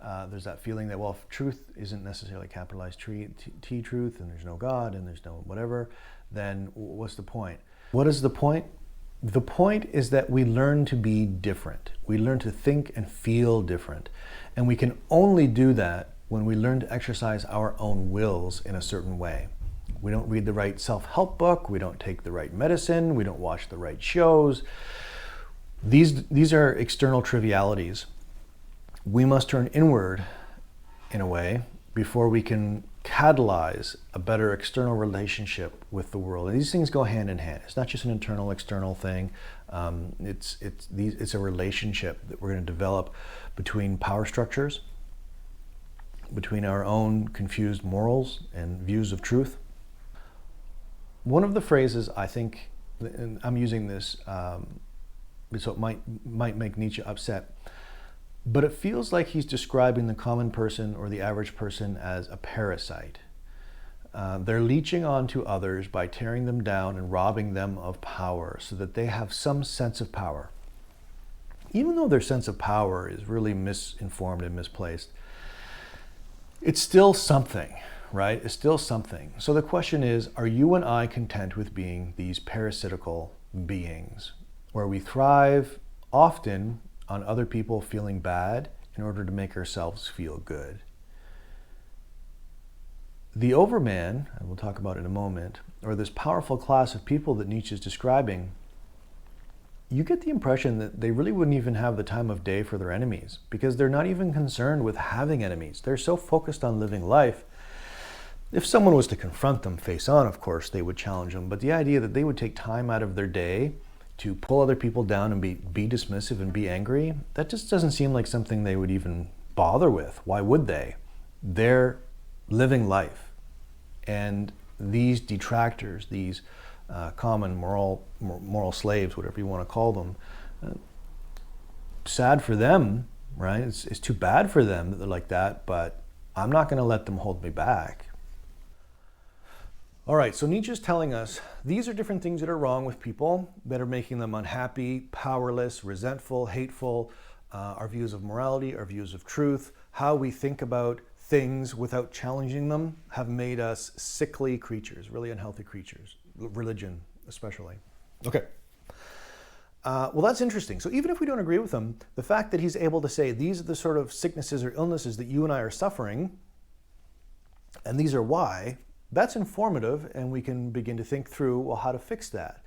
Speaker 1: There's that feeling that, well, if truth isn't necessarily capitalized T truth, and there's no God, and there's no whatever, then what's the point? What is the point? The point is that we learn to be different. We learn to think and feel different. And we can only do that when we learn to exercise our own wills in a certain way. We don't read the right self-help book, we don't take the right medicine, we don't watch the right shows. These are external trivialities. We must turn inward in a way before we can catalyze a better external relationship with the world. And these things go hand in hand. It's not just an internal, external thing. It's a relationship that we're going to develop between power structures, between our own confused morals and views of truth. One of the phrases I think, and I'm using this, so it might make Nietzsche upset, but it feels like he's describing the common person or the average person as a parasite. They're leeching onto others by tearing them down and robbing them of power so that they have some sense of power. Even though their sense of power is really misinformed and misplaced, it's still something, right? It's still something. So the question is, are you and I content with being these parasitical beings where we thrive often on other people feeling bad in order to make ourselves feel good? The overman, and we'll talk about it in a moment, or this powerful class of people that Nietzsche is describing, you get the impression that they really wouldn't even have the time of day for their enemies, because they're not even concerned with having enemies. They're so focused on living life. If someone was to confront them face on, of course, they would challenge them. But the idea that they would take time out of their day to pull other people down and be dismissive and be angry, that just doesn't seem like something they would even bother with. Why would they? They're living life. And these detractors, these common moral slaves, whatever you want to call them, sad for them, right? It's too bad for them that they're like that, but I'm not going to let them hold me back. All right, so Nietzsche's telling us these are different things that are wrong with people, that are making them unhappy, powerless, resentful, hateful, our views of morality, our views of truth, how we think about things without challenging them have made us sickly creatures, really unhealthy creatures, religion especially. Okay. Well, that's interesting. So even if we don't agree with him, the fact that he's able to say these are the sort of sicknesses or illnesses that you and I are suffering, and these are why, that's informative, and we can begin to think through, well, how to fix that.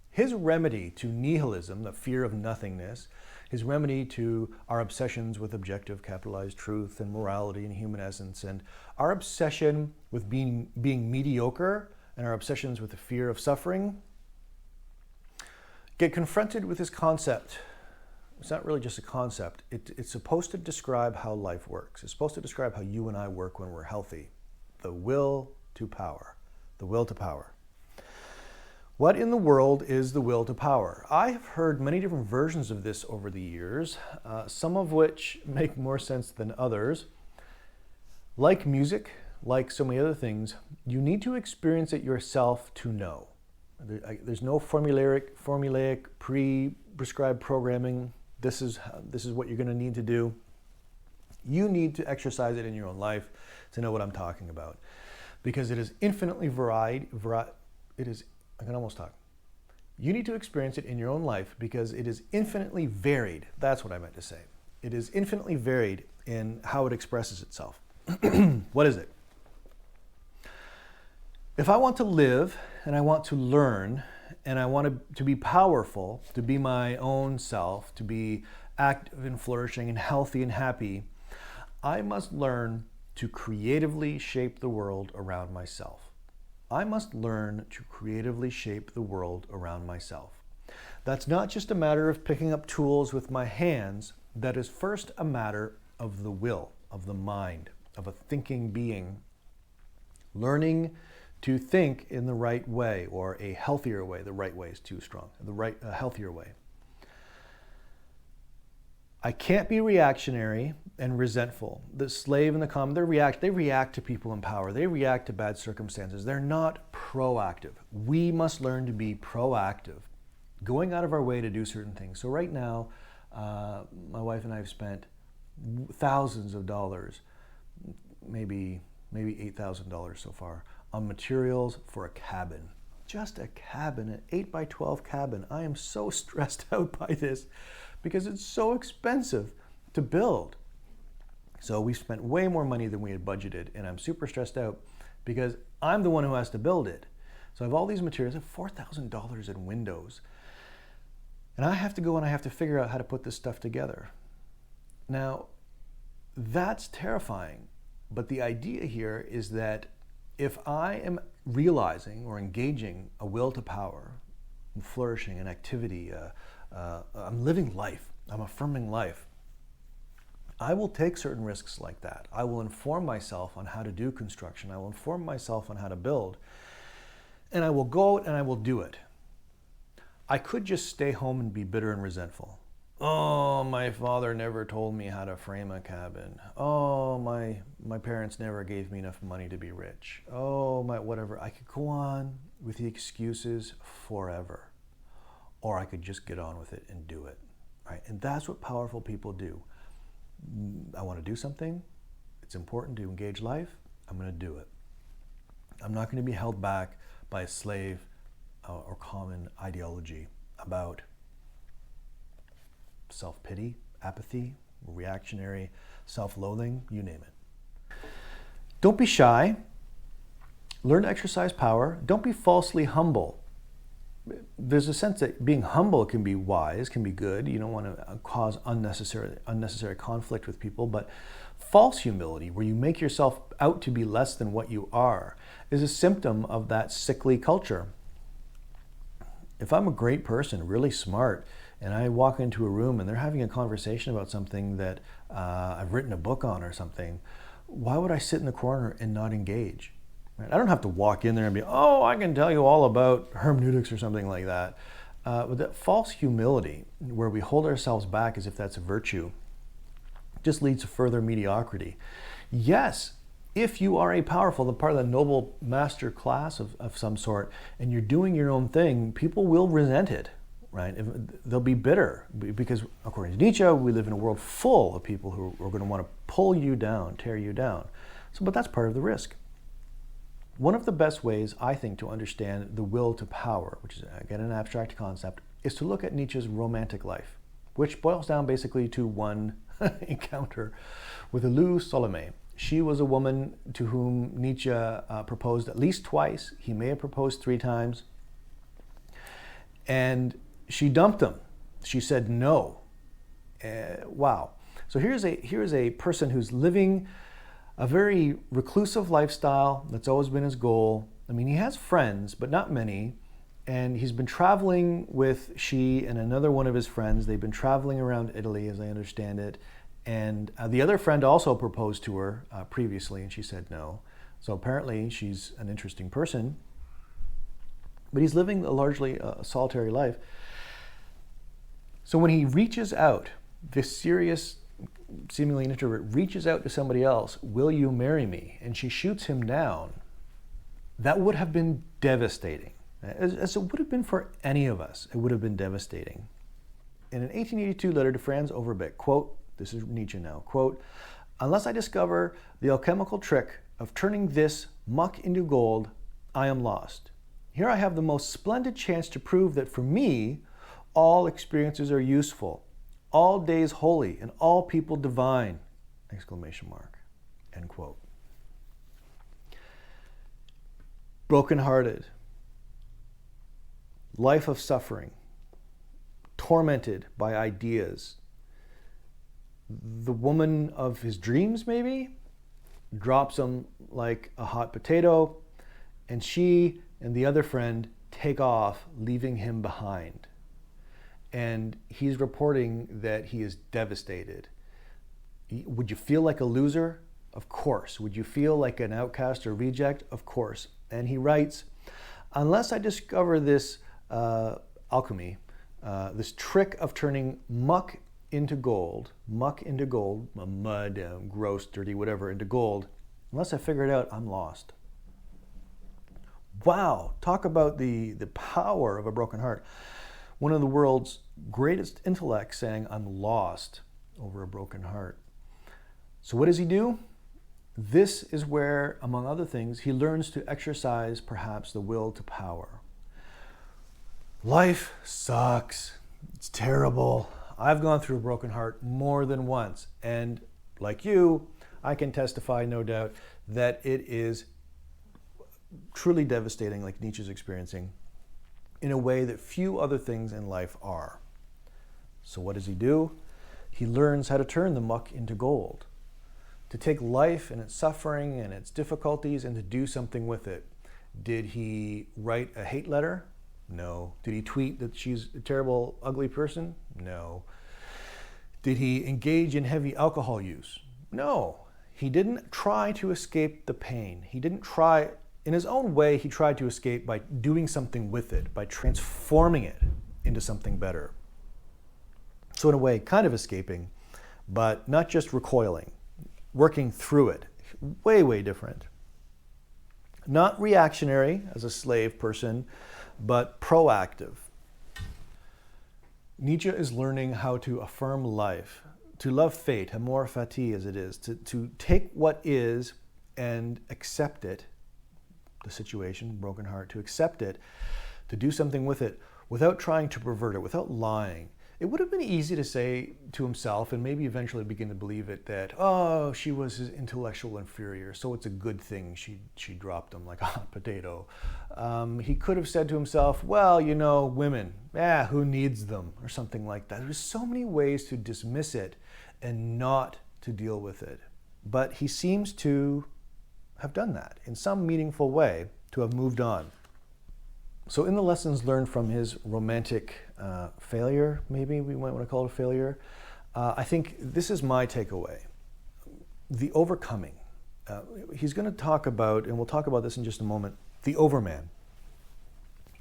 Speaker 1: His remedy to nihilism, the fear of nothingness, his remedy to our obsessions with objective capitalized truth and morality and human essence, and our obsession with being mediocre, and our obsessions with the fear of suffering, get confronted with this concept. It's not really just a concept. It's supposed to describe how life works. It's supposed to describe how you and I work when we're healthy. The will to power. The will to power. What in the world is the will to power? I have heard many different versions of this over the years, some of which make more sense than others. Like music, like so many other things, you need to experience it yourself to know. There's no formulaic, pre-prescribed programming. This is what you're going to need to do. You need to exercise it in your own life to know what I'm talking about, because it is infinitely varied. I can almost talk. You need to experience it in your own life because it is infinitely varied. That's what I meant to say. It is infinitely varied in how it expresses itself. What is it? If I want to live and I want to learn and I want to be powerful, to be my own self, to be active and flourishing and healthy and happy, I must learn to creatively shape the world around myself. I must learn to creatively shape the world around myself. That's not just a matter of picking up tools with my hands. That is first a matter of the will, of the mind, of a thinking being. Learning to think in the right way, or a healthier way. The right way is too strong. A healthier way. I can't be reactionary and resentful. The slave and the common, they react to people in power. They react to bad circumstances. They're not proactive. We must learn to be proactive, going out of our way to do certain things. So right now, my wife and I have spent thousands of dollars, maybe $8,000 so far, on materials for a cabin. Just a cabin, an 8 by 12 cabin. I am so stressed out by this because it's so expensive to build. So we spent way more money than we had budgeted, and I'm super stressed out because I'm the one who has to build it. So I have all these materials. I have $4,000 in windows. And I have to go and I have to figure out how to put this stuff together. Now, that's terrifying. But the idea here is that if I am realizing or engaging a will to power, and flourishing, and activity, I'm living life, I'm affirming life, I will take certain risks like that. I will inform myself on how to do construction. I will inform myself on how to build. And I will go out and I will do it. I could just stay home and be bitter and resentful. Oh, my father never told me how to frame a cabin. Oh, my parents never gave me enough money to be rich. Oh, my whatever. I could go on with the excuses forever. Or I could just get on with it and do it. Right? And that's what powerful people do. I want to do something. It's important to engage life. I'm going to do it. I'm not going to be held back by a slave or common ideology about self-pity, apathy, reactionary, self-loathing, you name it. Don't be shy. Learn to exercise power. Don't be falsely humble. There's a sense that being humble can be wise, can be good. You don't want to cause unnecessary conflict with people, but false humility, where you make yourself out to be less than what you are, is a symptom of that sickly culture. If I'm a great person, really smart, and I walk into a room and they're having a conversation about something that I've written a book on or something, why would I sit in the corner and not engage? Right? I don't have to walk in there and be, oh, I can tell you all about hermeneutics or something like that. But that false humility, where we hold ourselves back as if that's a virtue, just leads to further mediocrity. Yes, If you are a powerful, the part of the noble master class of some sort, and you're doing your own thing, people will resent it, right? They'll be bitter because, according to Nietzsche, we live in a world full of people who are going to want to pull you down, tear you down. So, but that's part of the risk. One of the best ways, I think, to understand the will to power, which is, again, an abstract concept, is to look at Nietzsche's romantic life, which boils down basically to one encounter with Lou Salome. She was a woman to whom Nietzsche proposed at least twice. He may have proposed 3 times. And she dumped him. She said no. Wow. So here's a person who's living a very reclusive lifestyle. That's always been his goal. I mean, he has friends, but not many. And he's been traveling with she and another one of his friends. They've been traveling around Italy, as I understand it. And the other friend also proposed to her previously, and she said no. So apparently she's an interesting person. But he's living largely a solitary life. So when he reaches out, this serious, seemingly an introvert, reaches out to somebody else, will you marry me? And she shoots him down. That would have been devastating. As it would have been for any of us, it would have been devastating. In an 1882 letter to Franz Overbeck, quote, this is Nietzsche now, quote, unless I discover the alchemical trick of turning this muck into gold, I am lost. Here I have the most splendid chance to prove that for me, all experiences are useful, all days holy, and all people divine, exclamation mark, end quote. Brokenhearted, life of suffering, tormented by ideas. The woman of his dreams, maybe, drops him like a hot potato, and she and the other friend take off, leaving him behind. And he's reporting that he is devastated. Would you feel like a loser? Of course. Would you feel like an outcast or reject? Of course. And he writes, unless I discover this alchemy, this trick of turning muck into gold, mud, gross, dirty, whatever, into gold, unless I figure it out, I'm lost. Wow, talk about the power of a broken heart. One of the world's greatest intellects saying, I'm lost over a broken heart. So what does he do? This is where, among other things, he learns to exercise perhaps the will to power. Life sucks. It's terrible. I've gone through a broken heart more than once. And like you, I can testify, no doubt, that it is truly devastating, like Nietzsche's experiencing, in a way that few other things in life are. So what does he do? He learns how to turn the muck into gold, to take life and its suffering and its difficulties and to do something with it. Did he write a hate letter? No. Did he tweet that she's a terrible, ugly person? No. Did he engage in heavy alcohol use? No. He didn't try to escape the pain. He didn't try, in his own way, he tried to escape by doing something with it, by transforming it into something better. So in a way, kind of escaping, but not just recoiling, working through it. Way, way different. Not reactionary as a slave person, but proactive. Nietzsche is learning how to affirm life, to love fate, amor fati as it is, to take what is and accept it, the situation, broken heart, to accept it, to do something with it without trying to pervert it, without lying. It would have been easy to say to himself, and maybe eventually begin to believe it, that, oh, she was his intellectual inferior, so it's a good thing she dropped him like a hot potato. He could have said to himself, well, you know, women, who needs them, or something like that. There's so many ways to dismiss it and not to deal with it. But he seems to have done that in some meaningful way, to have moved on. So in the lessons learned from his romantic failure, maybe we might want to call it a failure, I think this is my takeaway. The overcoming. He's going to talk about, and we'll talk about this in just a moment, the overman.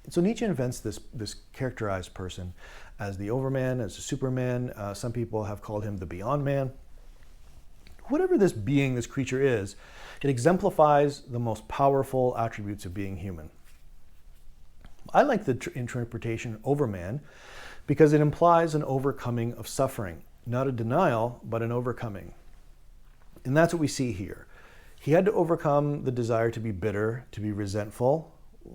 Speaker 1: So Nietzsche invents this characterized person as the overman, as a superman. Some people have called him the beyond man. whatever this being, this creature is, it exemplifies the most powerful attributes of being human. I like the interpretation overman because it implies an overcoming of suffering, not a denial, but an overcoming. And that's what we see here. He had to overcome the desire to be bitter, to be resentful.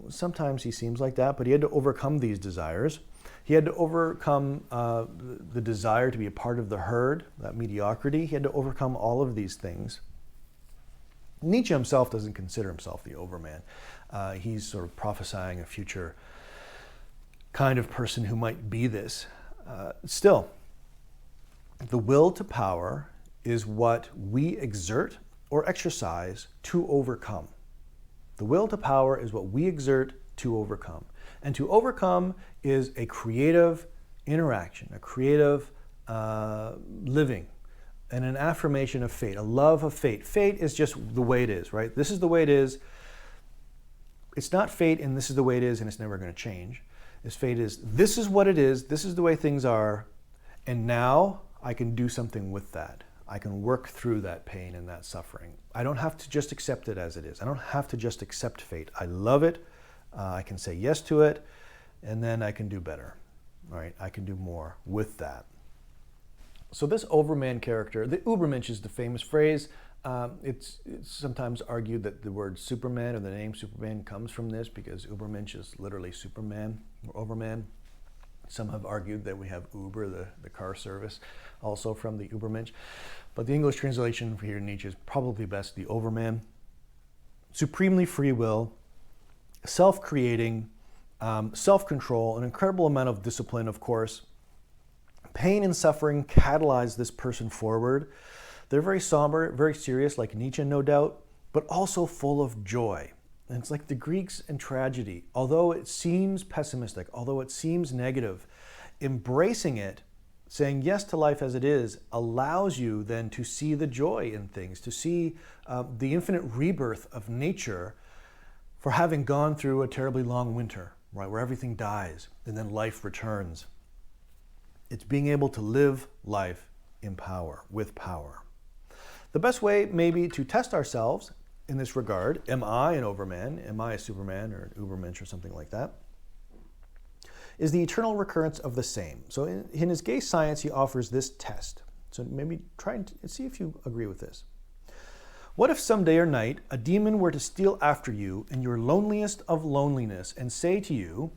Speaker 1: Sometimes he seems like that, but he had to overcome these desires. He had to overcome the desire to be a part of the herd, that mediocrity. He had to overcome all of these things. Nietzsche himself doesn't consider himself the overman. He's sort of prophesying a future kind of person who might be this. Still, the will to power is what we exert or exercise to overcome. The will to power is what we exert to overcome. And to overcome is a creative interaction, a creative living, and an affirmation of fate, a love of fate. Fate is just the way it is, right? This is the way it is. It's not fate and this is the way it is and it's never going to change. It's fate is, this is what it is, this is the way things are, and now I can do something with that. I can work through that pain and that suffering. I don't have to just accept it as it is. I don't have to just accept fate. I love it. I can say yes to it, and then I can do better. All right, I can do more with that. So this overman character, the Übermensch is the famous phrase. It's sometimes argued that the word Superman or the name Superman comes from this because Übermensch is literally Superman or overman. Some have argued that we have Uber, the car service, also from the Übermensch. But the English translation for here in Nietzsche is probably best the overman. Supremely free will, self-creating, self-control, an incredible amount of discipline, of course. Pain and suffering catalyze this person forward. They're very somber, very serious, like Nietzsche, no doubt, but also full of joy. And it's like the Greeks in tragedy. Although it seems pessimistic, although it seems negative, embracing it, saying yes to life as it is, allows you then to see the joy in things, to see the infinite rebirth of nature for having gone through a terribly long winter, right, where everything dies and then life returns. It's being able to live life in power, with power. The best way maybe to test ourselves in this regard, am I an overman? Am I a Superman or an Übermensch or something like that? Is the eternal recurrence of the same. So in his gay science, he offers this test. So maybe try and see if you agree with this. What if someday or night a demon were to steal after you in your loneliest of loneliness and say to you,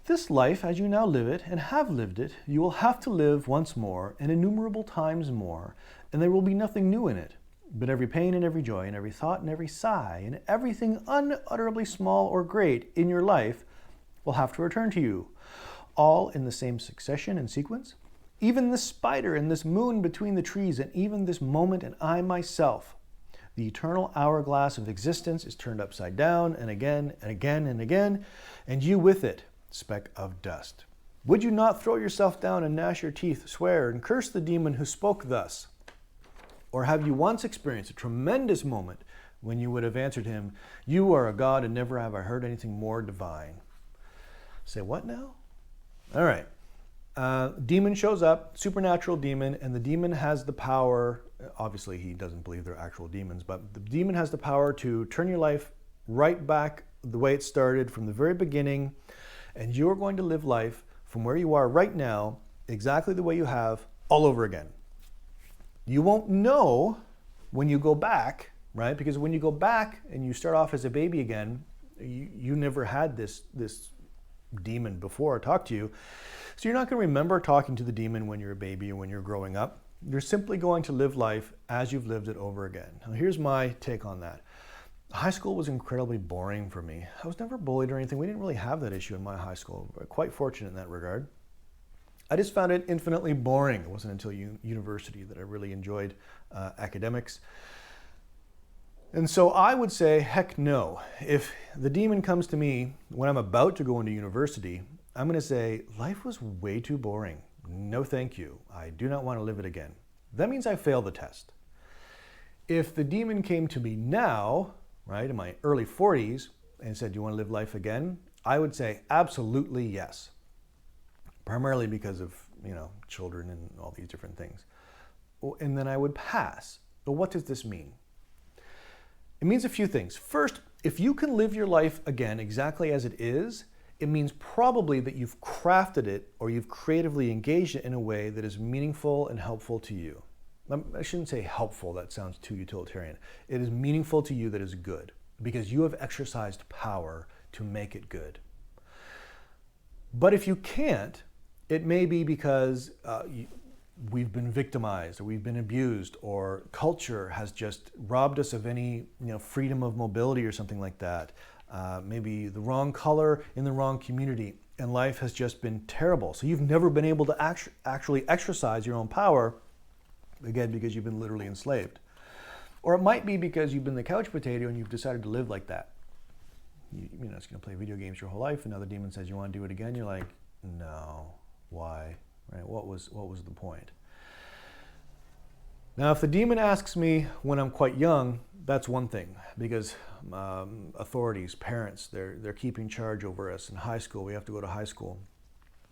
Speaker 1: this life as you now live it and have lived it, you will have to live once more and innumerable times more, and there will be nothing new in it. But every pain and every joy and every thought and every sigh and everything unutterably small or great in your life will have to return to you, all in the same succession and sequence. Even this spider and this moon between the trees and even this moment and I myself. The eternal hourglass of existence is turned upside down and again and again and again, and you with it, speck of dust. Would you not throw yourself down and gnash your teeth, swear, and curse the demon who spoke thus? Or have you once experienced a tremendous moment when you would have answered him, you are a god and never have I heard anything more divine? Say what now? All right. Demon shows up, supernatural demon, and the demon has the power, obviously he doesn't believe they're actual demons, but the demon has the power to turn your life right back the way it started from the very beginning, and you're going to live life from where you are right now, exactly the way you have, all over again. You won't know when you go back, right? Because when you go back and you start off as a baby again, you never had this demon before talk to you. So you're not going to remember talking to the demon when you're a baby or when you're growing up. You're simply going to live life as you've lived it over again. Now here's my take on that. High school was incredibly boring for me. I was never bullied or anything. We didn't really have that issue in my high school. We're quite fortunate in that regard. I just found it infinitely boring. It wasn't until university that I really enjoyed academics. And so I would say, heck no. If the demon comes to me when I'm about to go into university, I'm going to say, life was way too boring. No, thank you. I do not want to live it again. That means I failed the test. If the demon came to me now, right, in my early 40s, and said, do you want to live life again? I would say, absolutely yes. Primarily because of, children and all these different things. And then I would pass. But what does this mean? It means a few things. First, if you can live your life again exactly as it is, it means probably that you've crafted it or you've creatively engaged it in a way that is meaningful and helpful to you. I shouldn't say helpful, that sounds too utilitarian. It is meaningful to you, that is good, because you have exercised power to make it good. But if you can't, it may be because we've been victimized or we've been abused, or culture has just robbed us of any freedom of mobility or something like that. Maybe the wrong color in the wrong community, and life has just been terrible. So you've never been able to actually exercise your own power, again, because you've been literally enslaved. Or it might be because you've been the couch potato and you've decided to live like that. You're just going to play video games your whole life. Another demon says you want to do it again. You're like, no, why? Right? What was the point? Now, if the demon asks me when I'm quite young, that's one thing, because authorities, parents, they're keeping charge over us. In high school, we have to go to high school.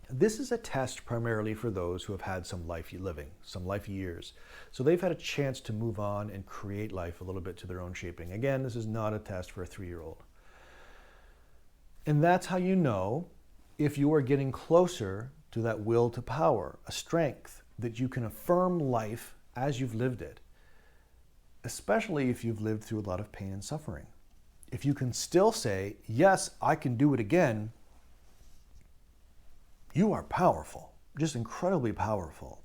Speaker 1: This is a test primarily for those who have had some life living, some life years. So they've had a chance to move on and create life a little bit to their own shaping. Again, this is not a test for a 3-year-old. And that's how you know if you are getting closer to that will to power, a strength that you can affirm life as you've lived it, especially if you've lived through a lot of pain and suffering. If you can still say, yes, I can do it again, you are powerful, just incredibly powerful.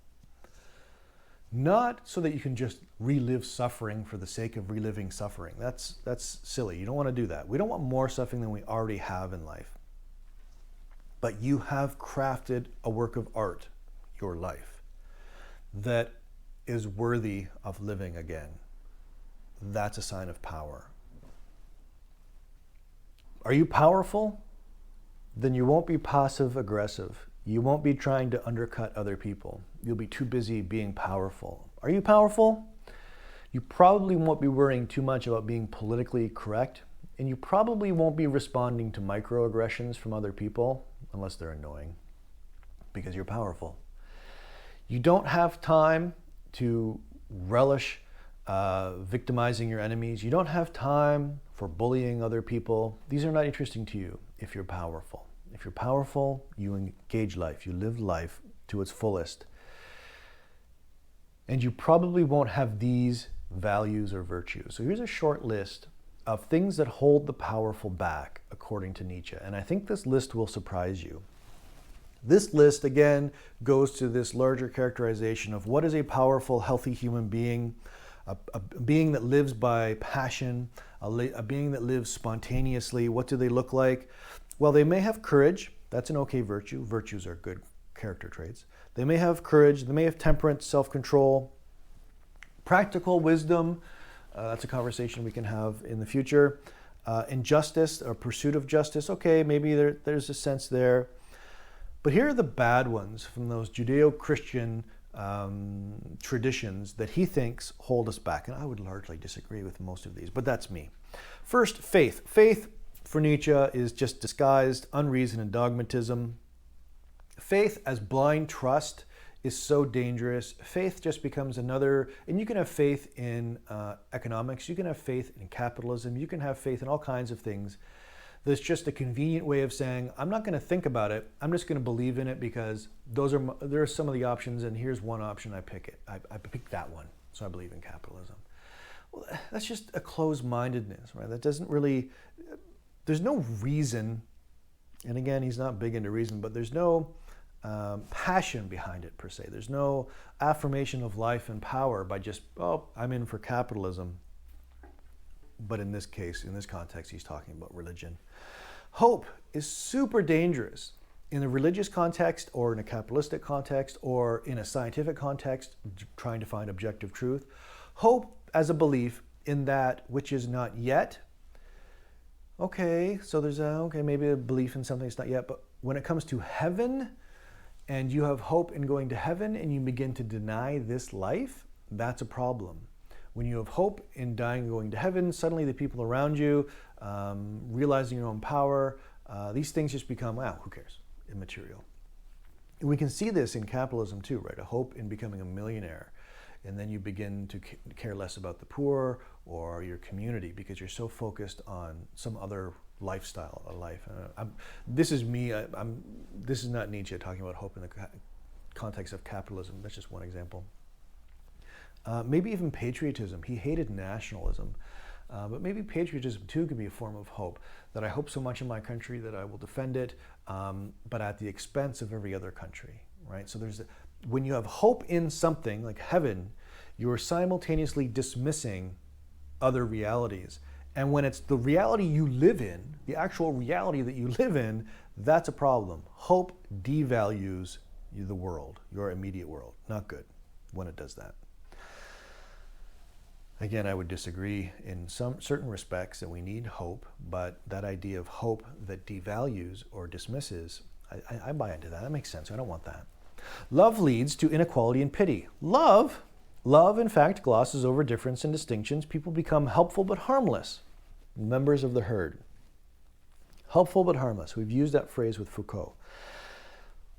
Speaker 1: Not so that you can just relive suffering for the sake of reliving suffering. That's silly. You don't want to do that. We don't want more suffering than we already have in life. But you have crafted a work of art, your life, that is worthy of living again. That's a sign of power. Are you powerful? Then you won't be passive aggressive. You won't be trying to undercut other people. You'll be too busy being powerful. Are you powerful? You probably won't be worrying too much about being politically correct, and you probably won't be responding to microaggressions from other people unless they're annoying, because you're powerful. You don't have time to relish victimizing your enemies. You don't have time for bullying other people. These are not interesting to you if you're powerful. If you're powerful, you engage life. You live life to its fullest. And you probably won't have these values or virtues. So here's a short list of things that hold the powerful back, according to Nietzsche. And I think this list will surprise you. This list, again, goes to this larger characterization of what is a powerful, healthy human being, a being that lives by passion, a being that lives spontaneously. What do they look like? Well, they may have courage. That's an okay virtue. Virtues are good character traits. They may have courage. They may have temperance, self-control, practical wisdom. That's a conversation we can have in the future. Injustice or pursuit of justice. Okay, maybe there's a sense there. But here are the bad ones from those Judeo-Christian traditions that he thinks hold us back. And I would largely disagree with most of these, but that's me. First, faith. Faith for Nietzsche is just disguised unreason and dogmatism. Faith as blind trust is so dangerous. Faith just becomes another, and you can have faith in economics, you can have faith in capitalism, you can have faith in all kinds of things. There's just a convenient way of saying, I'm not going to think about it, I'm just going to believe in it because there are some of the options, and here's one option, I pick it. I pick that one, so I believe in capitalism. Well, that's just a closed-mindedness, right? That doesn't really, there's no reason, and again, he's not big into reason, but there's no passion behind it per se. There's no affirmation of life and power by just, oh, I'm in for capitalism. But in this case, in this context, he's talking about religion. Hope is super dangerous in a religious context or in a capitalistic context or in a scientific context, trying to find objective truth. Hope as a belief in that which is not yet. Okay, so there's maybe a belief in something that's not yet, but when it comes to heaven and you have hope in going to heaven and you begin to deny this life, that's a problem. When you have hope in dying and going to heaven, suddenly the people around you, realizing your own power, these things just become, who cares, immaterial. And we can see this in capitalism too, right? A hope in becoming a millionaire, and then you begin to care less about the poor or your community because you're so focused on some other lifestyle of life. This is me. This is not Nietzsche talking about hope in the context of capitalism. That's just one example. Maybe even patriotism. He hated nationalism. But maybe patriotism too can be a form of hope, that I hope so much in my country that I will defend it, but at the expense of every other country, right? So when you have hope in something like heaven, you are simultaneously dismissing other realities. And when it's the reality you live in, the actual reality that you live in, that's a problem. Hope devalues the world, your immediate world. Not good when it does that. Again, I would disagree in some certain respects that we need hope, but that idea of hope that devalues or dismisses, I buy into that. That makes sense. I don't want that. Love leads to inequality and pity. Love, in fact, glosses over difference and distinctions. People become helpful but harmless, members of the herd. Helpful but harmless. We've used that phrase with Foucault.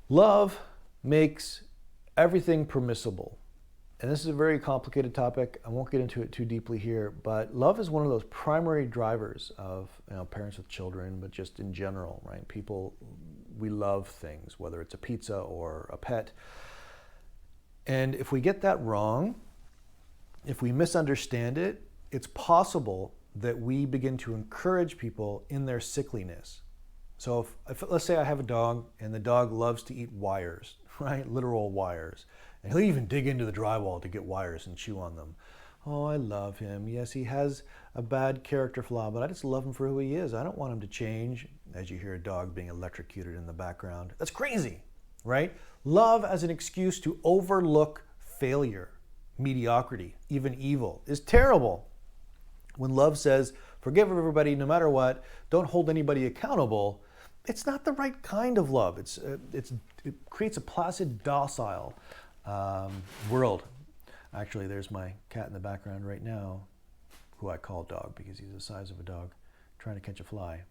Speaker 1: Love makes everything permissible. And this is a very complicated topic. I won't get into it too deeply here, but love is one of those primary drivers of parents with children, but just in general, right? People, we love things, whether it's a pizza or a pet. And if we get that wrong, if we misunderstand it, it's possible that we begin to encourage people in their sickliness. So if let's say I have a dog and the dog loves to eat wires, right? Literal wires. And he'll even dig into the drywall to get wires and chew on them. Oh, I love him. Yes, he has a bad character flaw, but I just love him for who he is. I don't want him to change. As you hear a dog being electrocuted in the background. That's crazy, right? Love as an excuse to overlook failure, mediocrity, even evil is terrible. When love says, forgive everybody no matter what, don't hold anybody accountable, it's not the right kind of love. It creates a placid, docile world. Actually, there's my cat in the background right now, who I call dog because he's the size of a dog, trying to catch a fly.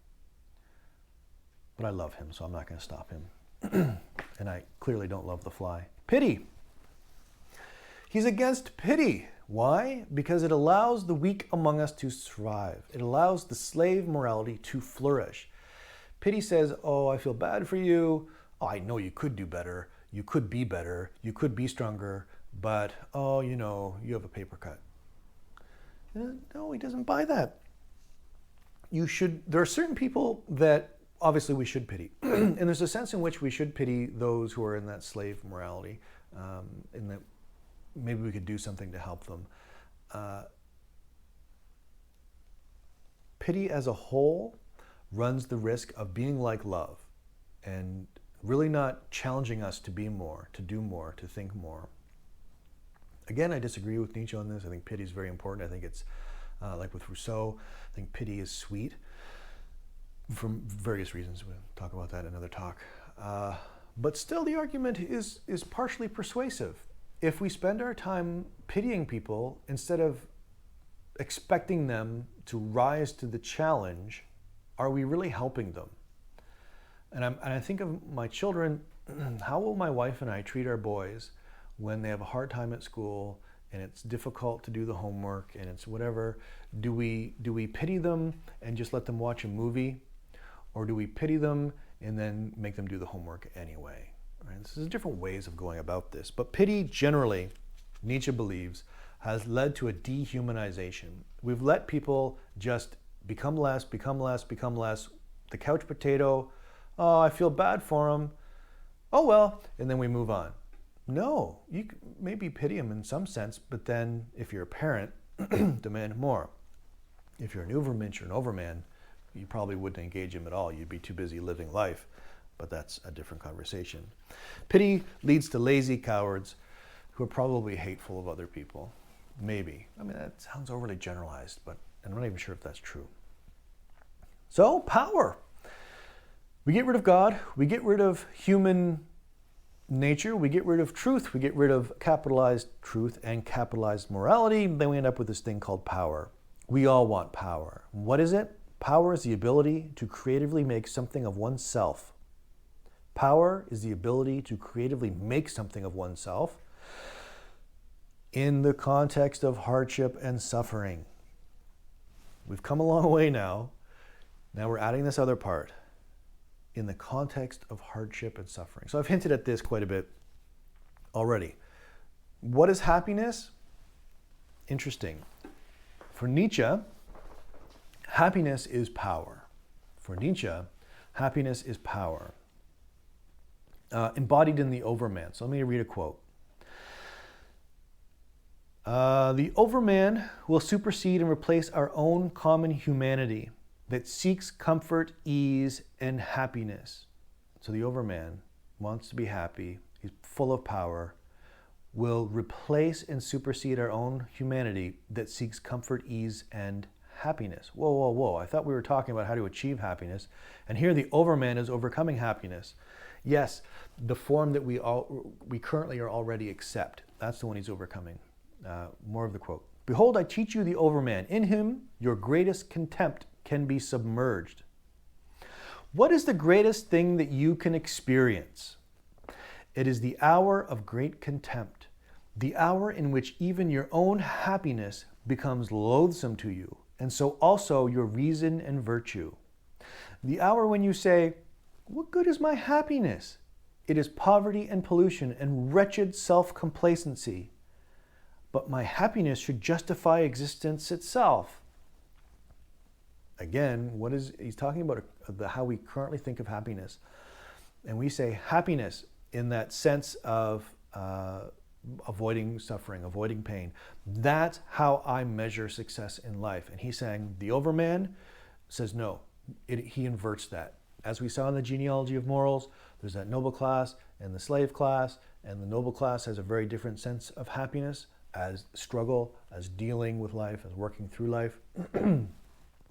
Speaker 1: But I love him, so I'm not going to stop him. And I clearly don't love the fly. Pity. He's against pity. Why? Because it allows the weak among us to thrive. It allows the slave morality to flourish. Pity says, oh, I feel bad for you. Oh, I know you could do better. You could be better. You could be stronger. But, oh, you have a paper cut. No, he doesn't buy that. There are certain people that obviously we should pity. And there's a sense in which we should pity those who are in that slave morality, in that maybe we could do something to help them. Pity as a whole runs the risk of being like love and really not challenging us to be more, to do more, to think more. Again, I disagree with Nietzsche on this. I think pity is very important. I think it's like with Rousseau, I think pity is sweet for various reasons. We'll talk about that in another talk. But still, the argument is partially persuasive. If we spend our time pitying people instead of expecting them to rise to the challenge, are we really helping them? And I think of my children, how will my wife and I treat our boys when they have a hard time at school and it's difficult to do the homework and it's whatever? Do we pity them and just let them watch a movie? Or do we pity them and then make them do the homework anyway? Right? This is different ways of going about this. But pity generally, Nietzsche believes, has led to a dehumanization. We've let people just become less, become less, become less. The couch potato, oh, I feel bad for him. Oh, well, and then we move on. No, you maybe pity him in some sense, but then if you're a parent, demand more. If you're an Ubermensch or an overman, you probably wouldn't engage him at all. You'd be too busy living life, but that's a different conversation. Pity leads to lazy cowards who are probably hateful of other people. Maybe. I mean, that sounds overly generalized, but I'm not even sure if that's true. So, power. We get rid of God, we get rid of human nature, we get rid of truth, we get rid of capitalized truth and capitalized morality, then we end up with this thing called power. We all want power. What is it? Power is the ability to creatively make something of oneself. Power is the ability to creatively make something of oneself. in the context of hardship and suffering. We've come a long way now. Now we're adding this other part, in the context of hardship and suffering. So I've hinted at this quite a bit already. What is happiness? Interesting. For Nietzsche, happiness is power. For Nietzsche, happiness is power, embodied in the overman. So let me read a quote. The overman will supersede and replace our own common humanity that seeks comfort, ease, and happiness. So the overman wants to be happy, he's full of power, will replace and supersede our own humanity that seeks comfort, ease, and happiness. Whoa, whoa, whoa. I thought we were talking about how to achieve happiness. And here the overman is overcoming happiness. Yes, the form that we currently are already accept. That's the one he's overcoming. More of the quote. Behold, I teach you the overman. In him, your greatest contempt can be submerged. What is the greatest thing that you can experience? It is the hour of great contempt, the hour in which even your own happiness becomes loathsome to you, and so also your reason and virtue. The hour when you say, what good is my happiness? It is poverty and pollution and wretched self-complacency. But my happiness should justify existence itself. Again, he's talking about how we currently think of happiness. And we say happiness in that sense of avoiding suffering, avoiding pain. That's how I measure success in life. And he's saying the overman says no, he inverts that. As we saw in the Genealogy of Morals, there's that noble class and the slave class, and the noble class has a very different sense of happiness as struggle, as dealing with life, as working through life.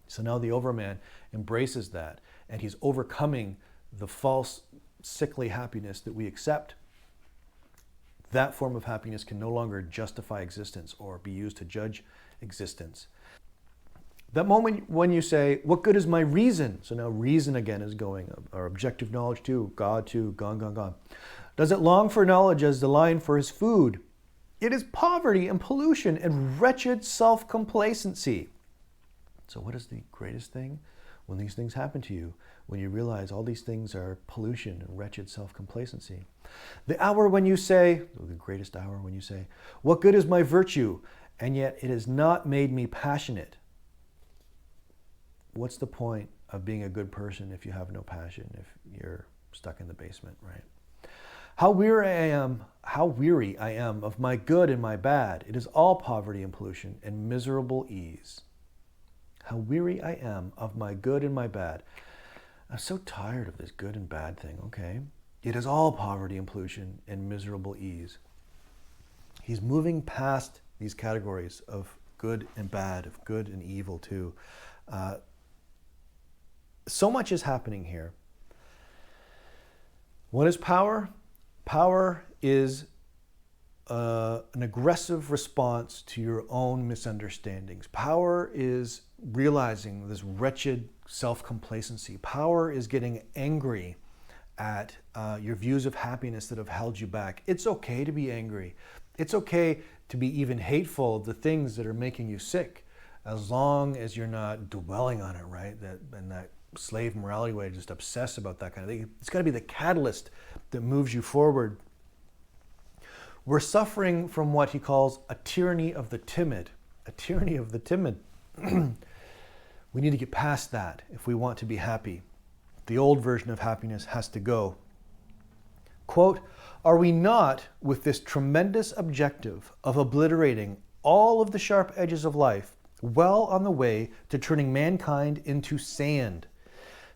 Speaker 1: So now the overman embraces that, and he's overcoming the false, sickly happiness that we accept. That form of happiness can no longer justify existence or be used to judge existence. That moment when you say, what good is my reason? So now reason again is going, our objective knowledge too, God too, gone, gone, gone. Does it long for knowledge as the lion for his food? It is poverty and pollution and wretched self-complacency. So what is the greatest thing? When these things happen to you, when you realize all these things are pollution and wretched self-complacency. The hour when you say, the greatest hour when you say, what good is my virtue? And yet it has not made me passionate. What's the point of being a good person if you have no passion, if you're stuck in the basement, right? How weary I am of my good and my bad. It is all poverty and pollution and miserable ease. How weary I am of my good and my bad. I'm so tired of this good and bad thing, okay? It is all poverty and pollution and miserable ease. He's moving past these categories of good and bad, of good and evil too. So much is happening here. What is power? Power is an aggressive response to your own misunderstandings. Power is realizing this wretched self-complacency. Power is getting angry at your views of happiness that have held you back. It's okay to be angry. It's okay to be even hateful of the things that are making you sick, as long as you're not dwelling on it, right? That slave morality way to just obsess about that kind of thing. It's got to be the catalyst that moves you forward. We're suffering from what he calls a tyranny of the timid. A tyranny of the timid. We need to get past that if we want to be happy. The old version of happiness has to go. Quote, are we not, with this tremendous objective of obliterating all of the sharp edges of life, well on the way to turning mankind into sand?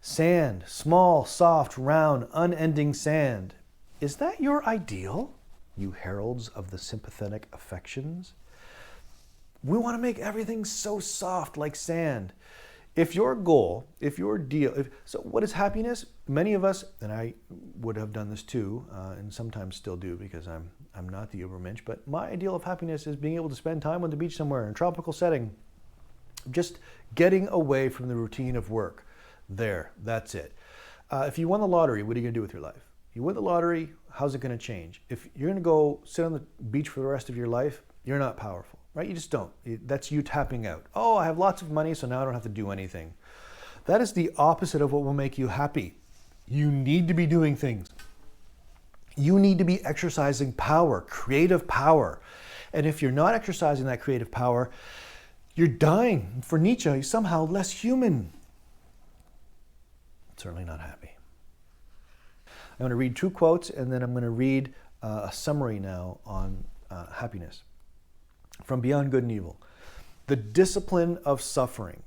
Speaker 1: Sand, small, soft, round, unending sand. Is that your ideal, you heralds of the sympathetic affections? We want to make everything so soft like sand. If your goal, if your deal, so what is happiness? Many of us, and I would have done this too, and sometimes still do because I'm not the Ubermensch, but my ideal of happiness is being able to spend time on the beach somewhere in a tropical setting, just getting away from the routine of work. There, that's it. If you won the lottery, what are you going to do with your life? You win the lottery, how's it going to change? If you're going to go sit on the beach for the rest of your life, You're not powerful, right? You just don't. That's you tapping out. Oh, I have lots of money, so now I don't have to do anything. That is the opposite of what will make you happy. You need to be doing things. You need to be exercising power, creative power. And if you're not exercising that creative power, you're dying. For Nietzsche, he's somehow less human. Certainly not happy. I'm going to read 2 quotes, and then I'm going to read a summary now on happiness. From Beyond Good and Evil. The discipline of suffering.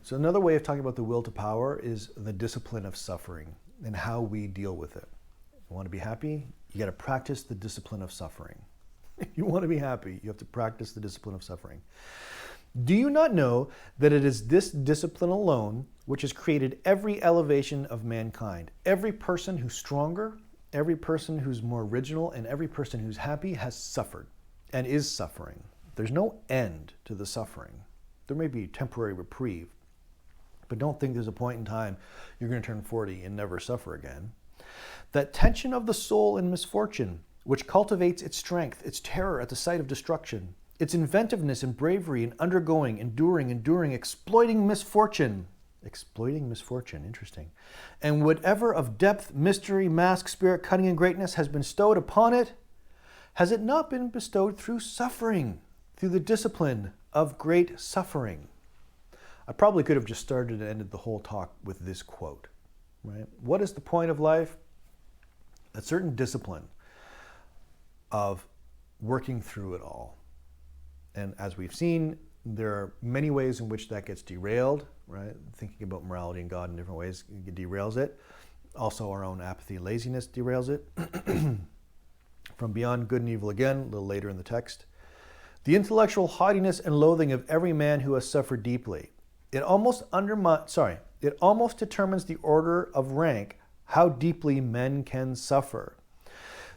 Speaker 1: So another way of talking about the will to power is the discipline of suffering and how we deal with it. You want to be happy? You got to practice the discipline of suffering. If you want to be happy, you have to practice the discipline of suffering. Do you not know that it is this discipline alone which has created every elevation of mankind? Every person who's stronger, every person who's more original, and every person who's happy has suffered and is suffering. There's no end to the suffering. There may be temporary reprieve, but don't think there's a point in time you're going to turn 40 and never suffer again. That tension of the soul in misfortune, which cultivates its strength, its terror at the sight of destruction, its inventiveness and bravery in undergoing, enduring, exploiting misfortune. Exploiting misfortune, interesting. And whatever of depth, mystery, mask, spirit, cunning, and greatness has been bestowed upon it, has it not been bestowed through suffering, through the discipline of great suffering? I probably could have just started and ended the whole talk with this quote, right? What is the point of life? A certain discipline of working through it all. And as we've seen, there are many ways in which that gets derailed, right? Thinking about morality and God in different ways derails it. Also, our own apathy and laziness derails it. From Beyond Good and Evil again, a little later in the text. The intellectual haughtiness and loathing of every man who has suffered deeply. It almost determines the order of rank how deeply men can suffer.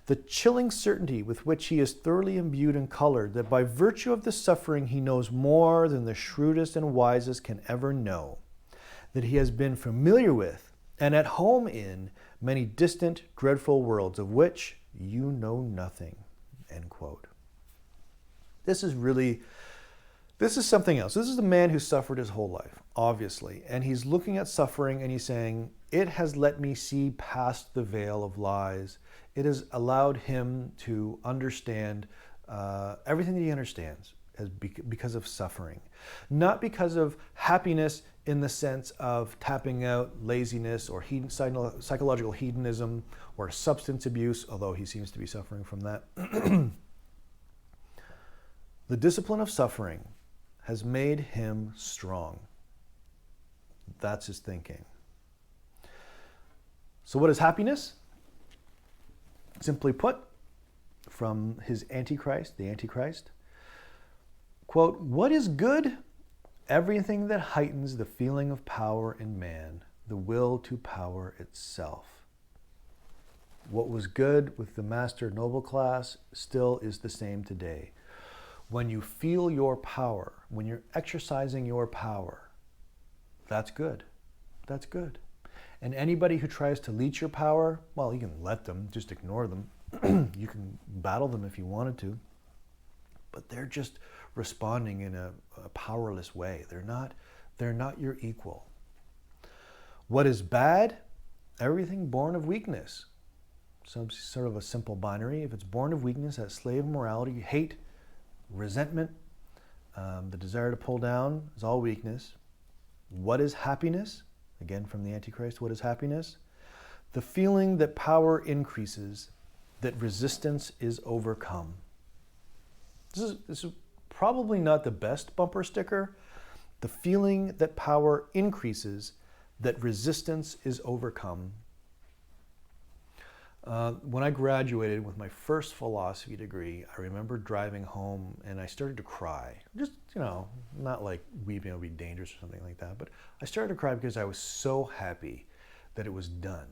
Speaker 1: The chilling certainty with which he is thoroughly imbued and colored, that by virtue of the suffering he knows more than the shrewdest and wisest can ever know, that he has been familiar with and at home in many distant, dreadful worlds of which you know nothing, end quote. This is something else. This is a man who suffered his whole life, obviously, and he's looking at suffering and he's saying, it has let me see past the veil of lies. It has allowed him to understand everything that he understands because of suffering. Not because of happiness in the sense of tapping out, laziness, or psychological hedonism, or substance abuse, although he seems to be suffering from that. The discipline of suffering has made him strong. That's his thinking. So what is happiness? Simply put, from his Antichrist, the Antichrist, quote, what is good? Everything that heightens the feeling of power in man, the will to power itself. What was good with the master noble class still is the same today. When you feel your power, when you're exercising your power, that's good. That's good. And anybody who tries to leech your power, well, you can let them, just ignore them. You can battle them if you wanted to. But they're just responding in a powerless way. They're not your equal. What is bad? Everything born of weakness. Some sort of a simple binary. If it's born of weakness, that slave of morality, hate, resentment, the desire to pull down is all weakness. What is happiness? Again, from the Antichrist, what is happiness? The feeling that power increases, that resistance is overcome. This is probably not the best bumper sticker. The feeling that power increases, that resistance is overcome. When I graduated with my first philosophy degree, I remember driving home and I started to cry. Just, not like weeping would be dangerous or something like that, but I started to cry because I was so happy that it was done.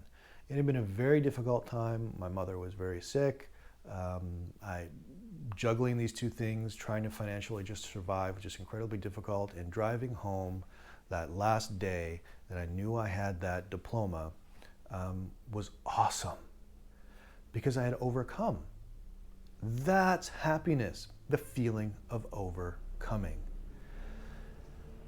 Speaker 1: It had been a very difficult time. My mother was very sick. Juggling these two things, trying to financially just survive, was just incredibly difficult. And driving home that last day that I knew I had that diploma was awesome because I had overcome. That's happiness. the feeling of overcoming.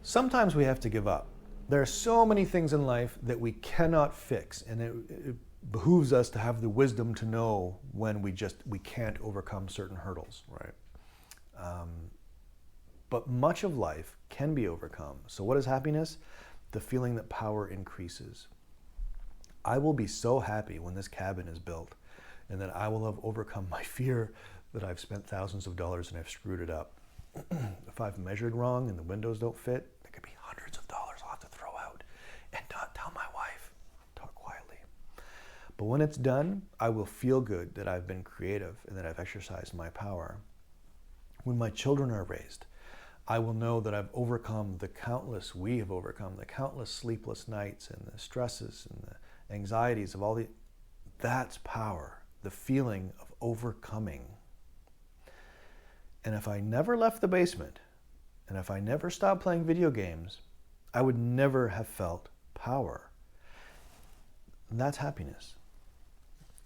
Speaker 1: Sometimes we have to give up. There are so many things in life that we cannot fix, and it behooves us to have the wisdom to know when we can't overcome certain hurdles, right? But much of life can be overcome. So what is happiness? The feeling that power increases. I will be so happy when this cabin is built and that I will have overcome my fear that I've spent thousands of dollars and I've screwed it up. If I've measured wrong and the windows don't fit, there could be hundreds of dollars I'll have to throw out and not tell my wife. Talk quietly. But when it's done, I will feel good that I've been creative and that I've exercised my power. When my children are raised, I will know that we have overcome the countless sleepless nights and the stresses and the anxieties of that's power, the feeling of overcoming. And if I never left the basement, and if I never stopped playing video games, I would never have felt power. And that's happiness.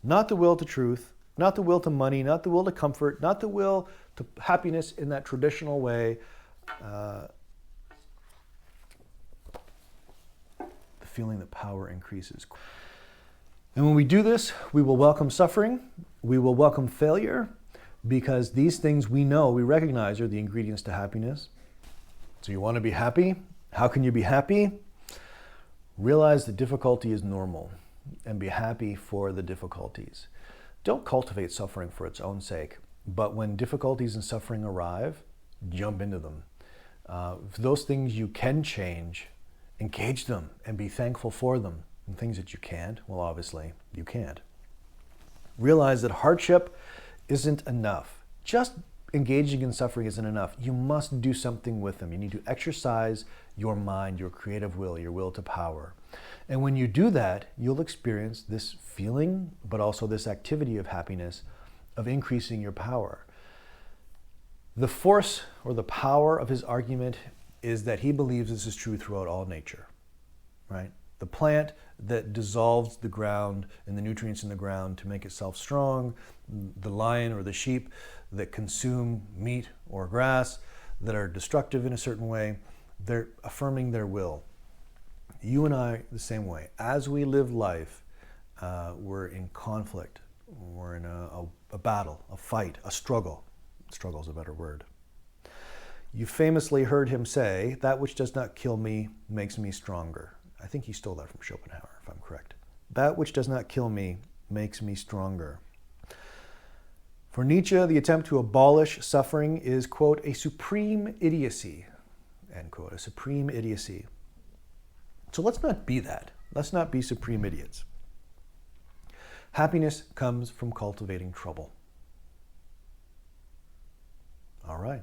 Speaker 1: Not the will to truth, not the will to money, not the will to comfort, not the will to happiness in that traditional way. The feeling that power increases. And when we do this, we will welcome suffering, we will welcome failure, because these things we recognize are the ingredients to happiness. So you want to be happy? How can you be happy? Realize that difficulty is normal and be happy for the difficulties. Don't cultivate suffering for its own sake, but when difficulties and suffering arrive, jump into them. If those things you can change, engage them and be thankful for them. And things that you can't, well, obviously, you can't. Realize that hardship isn't enough. Just engaging in suffering isn't enough. You must do something with them. You need to exercise your mind, your creative will, your will to power. And when you do that, you'll experience this feeling, but also this activity of happiness, of increasing your power. The force or the power of his argument is that he believes this is true throughout all nature, right? The plant that dissolves the ground and the nutrients in the ground to make itself strong, the lion or the sheep that consume meat or grass that are destructive in a certain way, they're affirming their will. You and I, the same way. As we live life, we're in conflict. We're in a battle, a fight, a struggle. Struggle is a better word. You famously heard him say, "That which does not kill me makes me stronger." I think he stole that from Schopenhauer, if I'm correct. That which does not kill me makes me stronger. For Nietzsche, the attempt to abolish suffering is, quote, a supreme idiocy, end quote, a supreme idiocy. So let's not be that. Let's not be supreme idiots. Happiness comes from cultivating trouble. All right.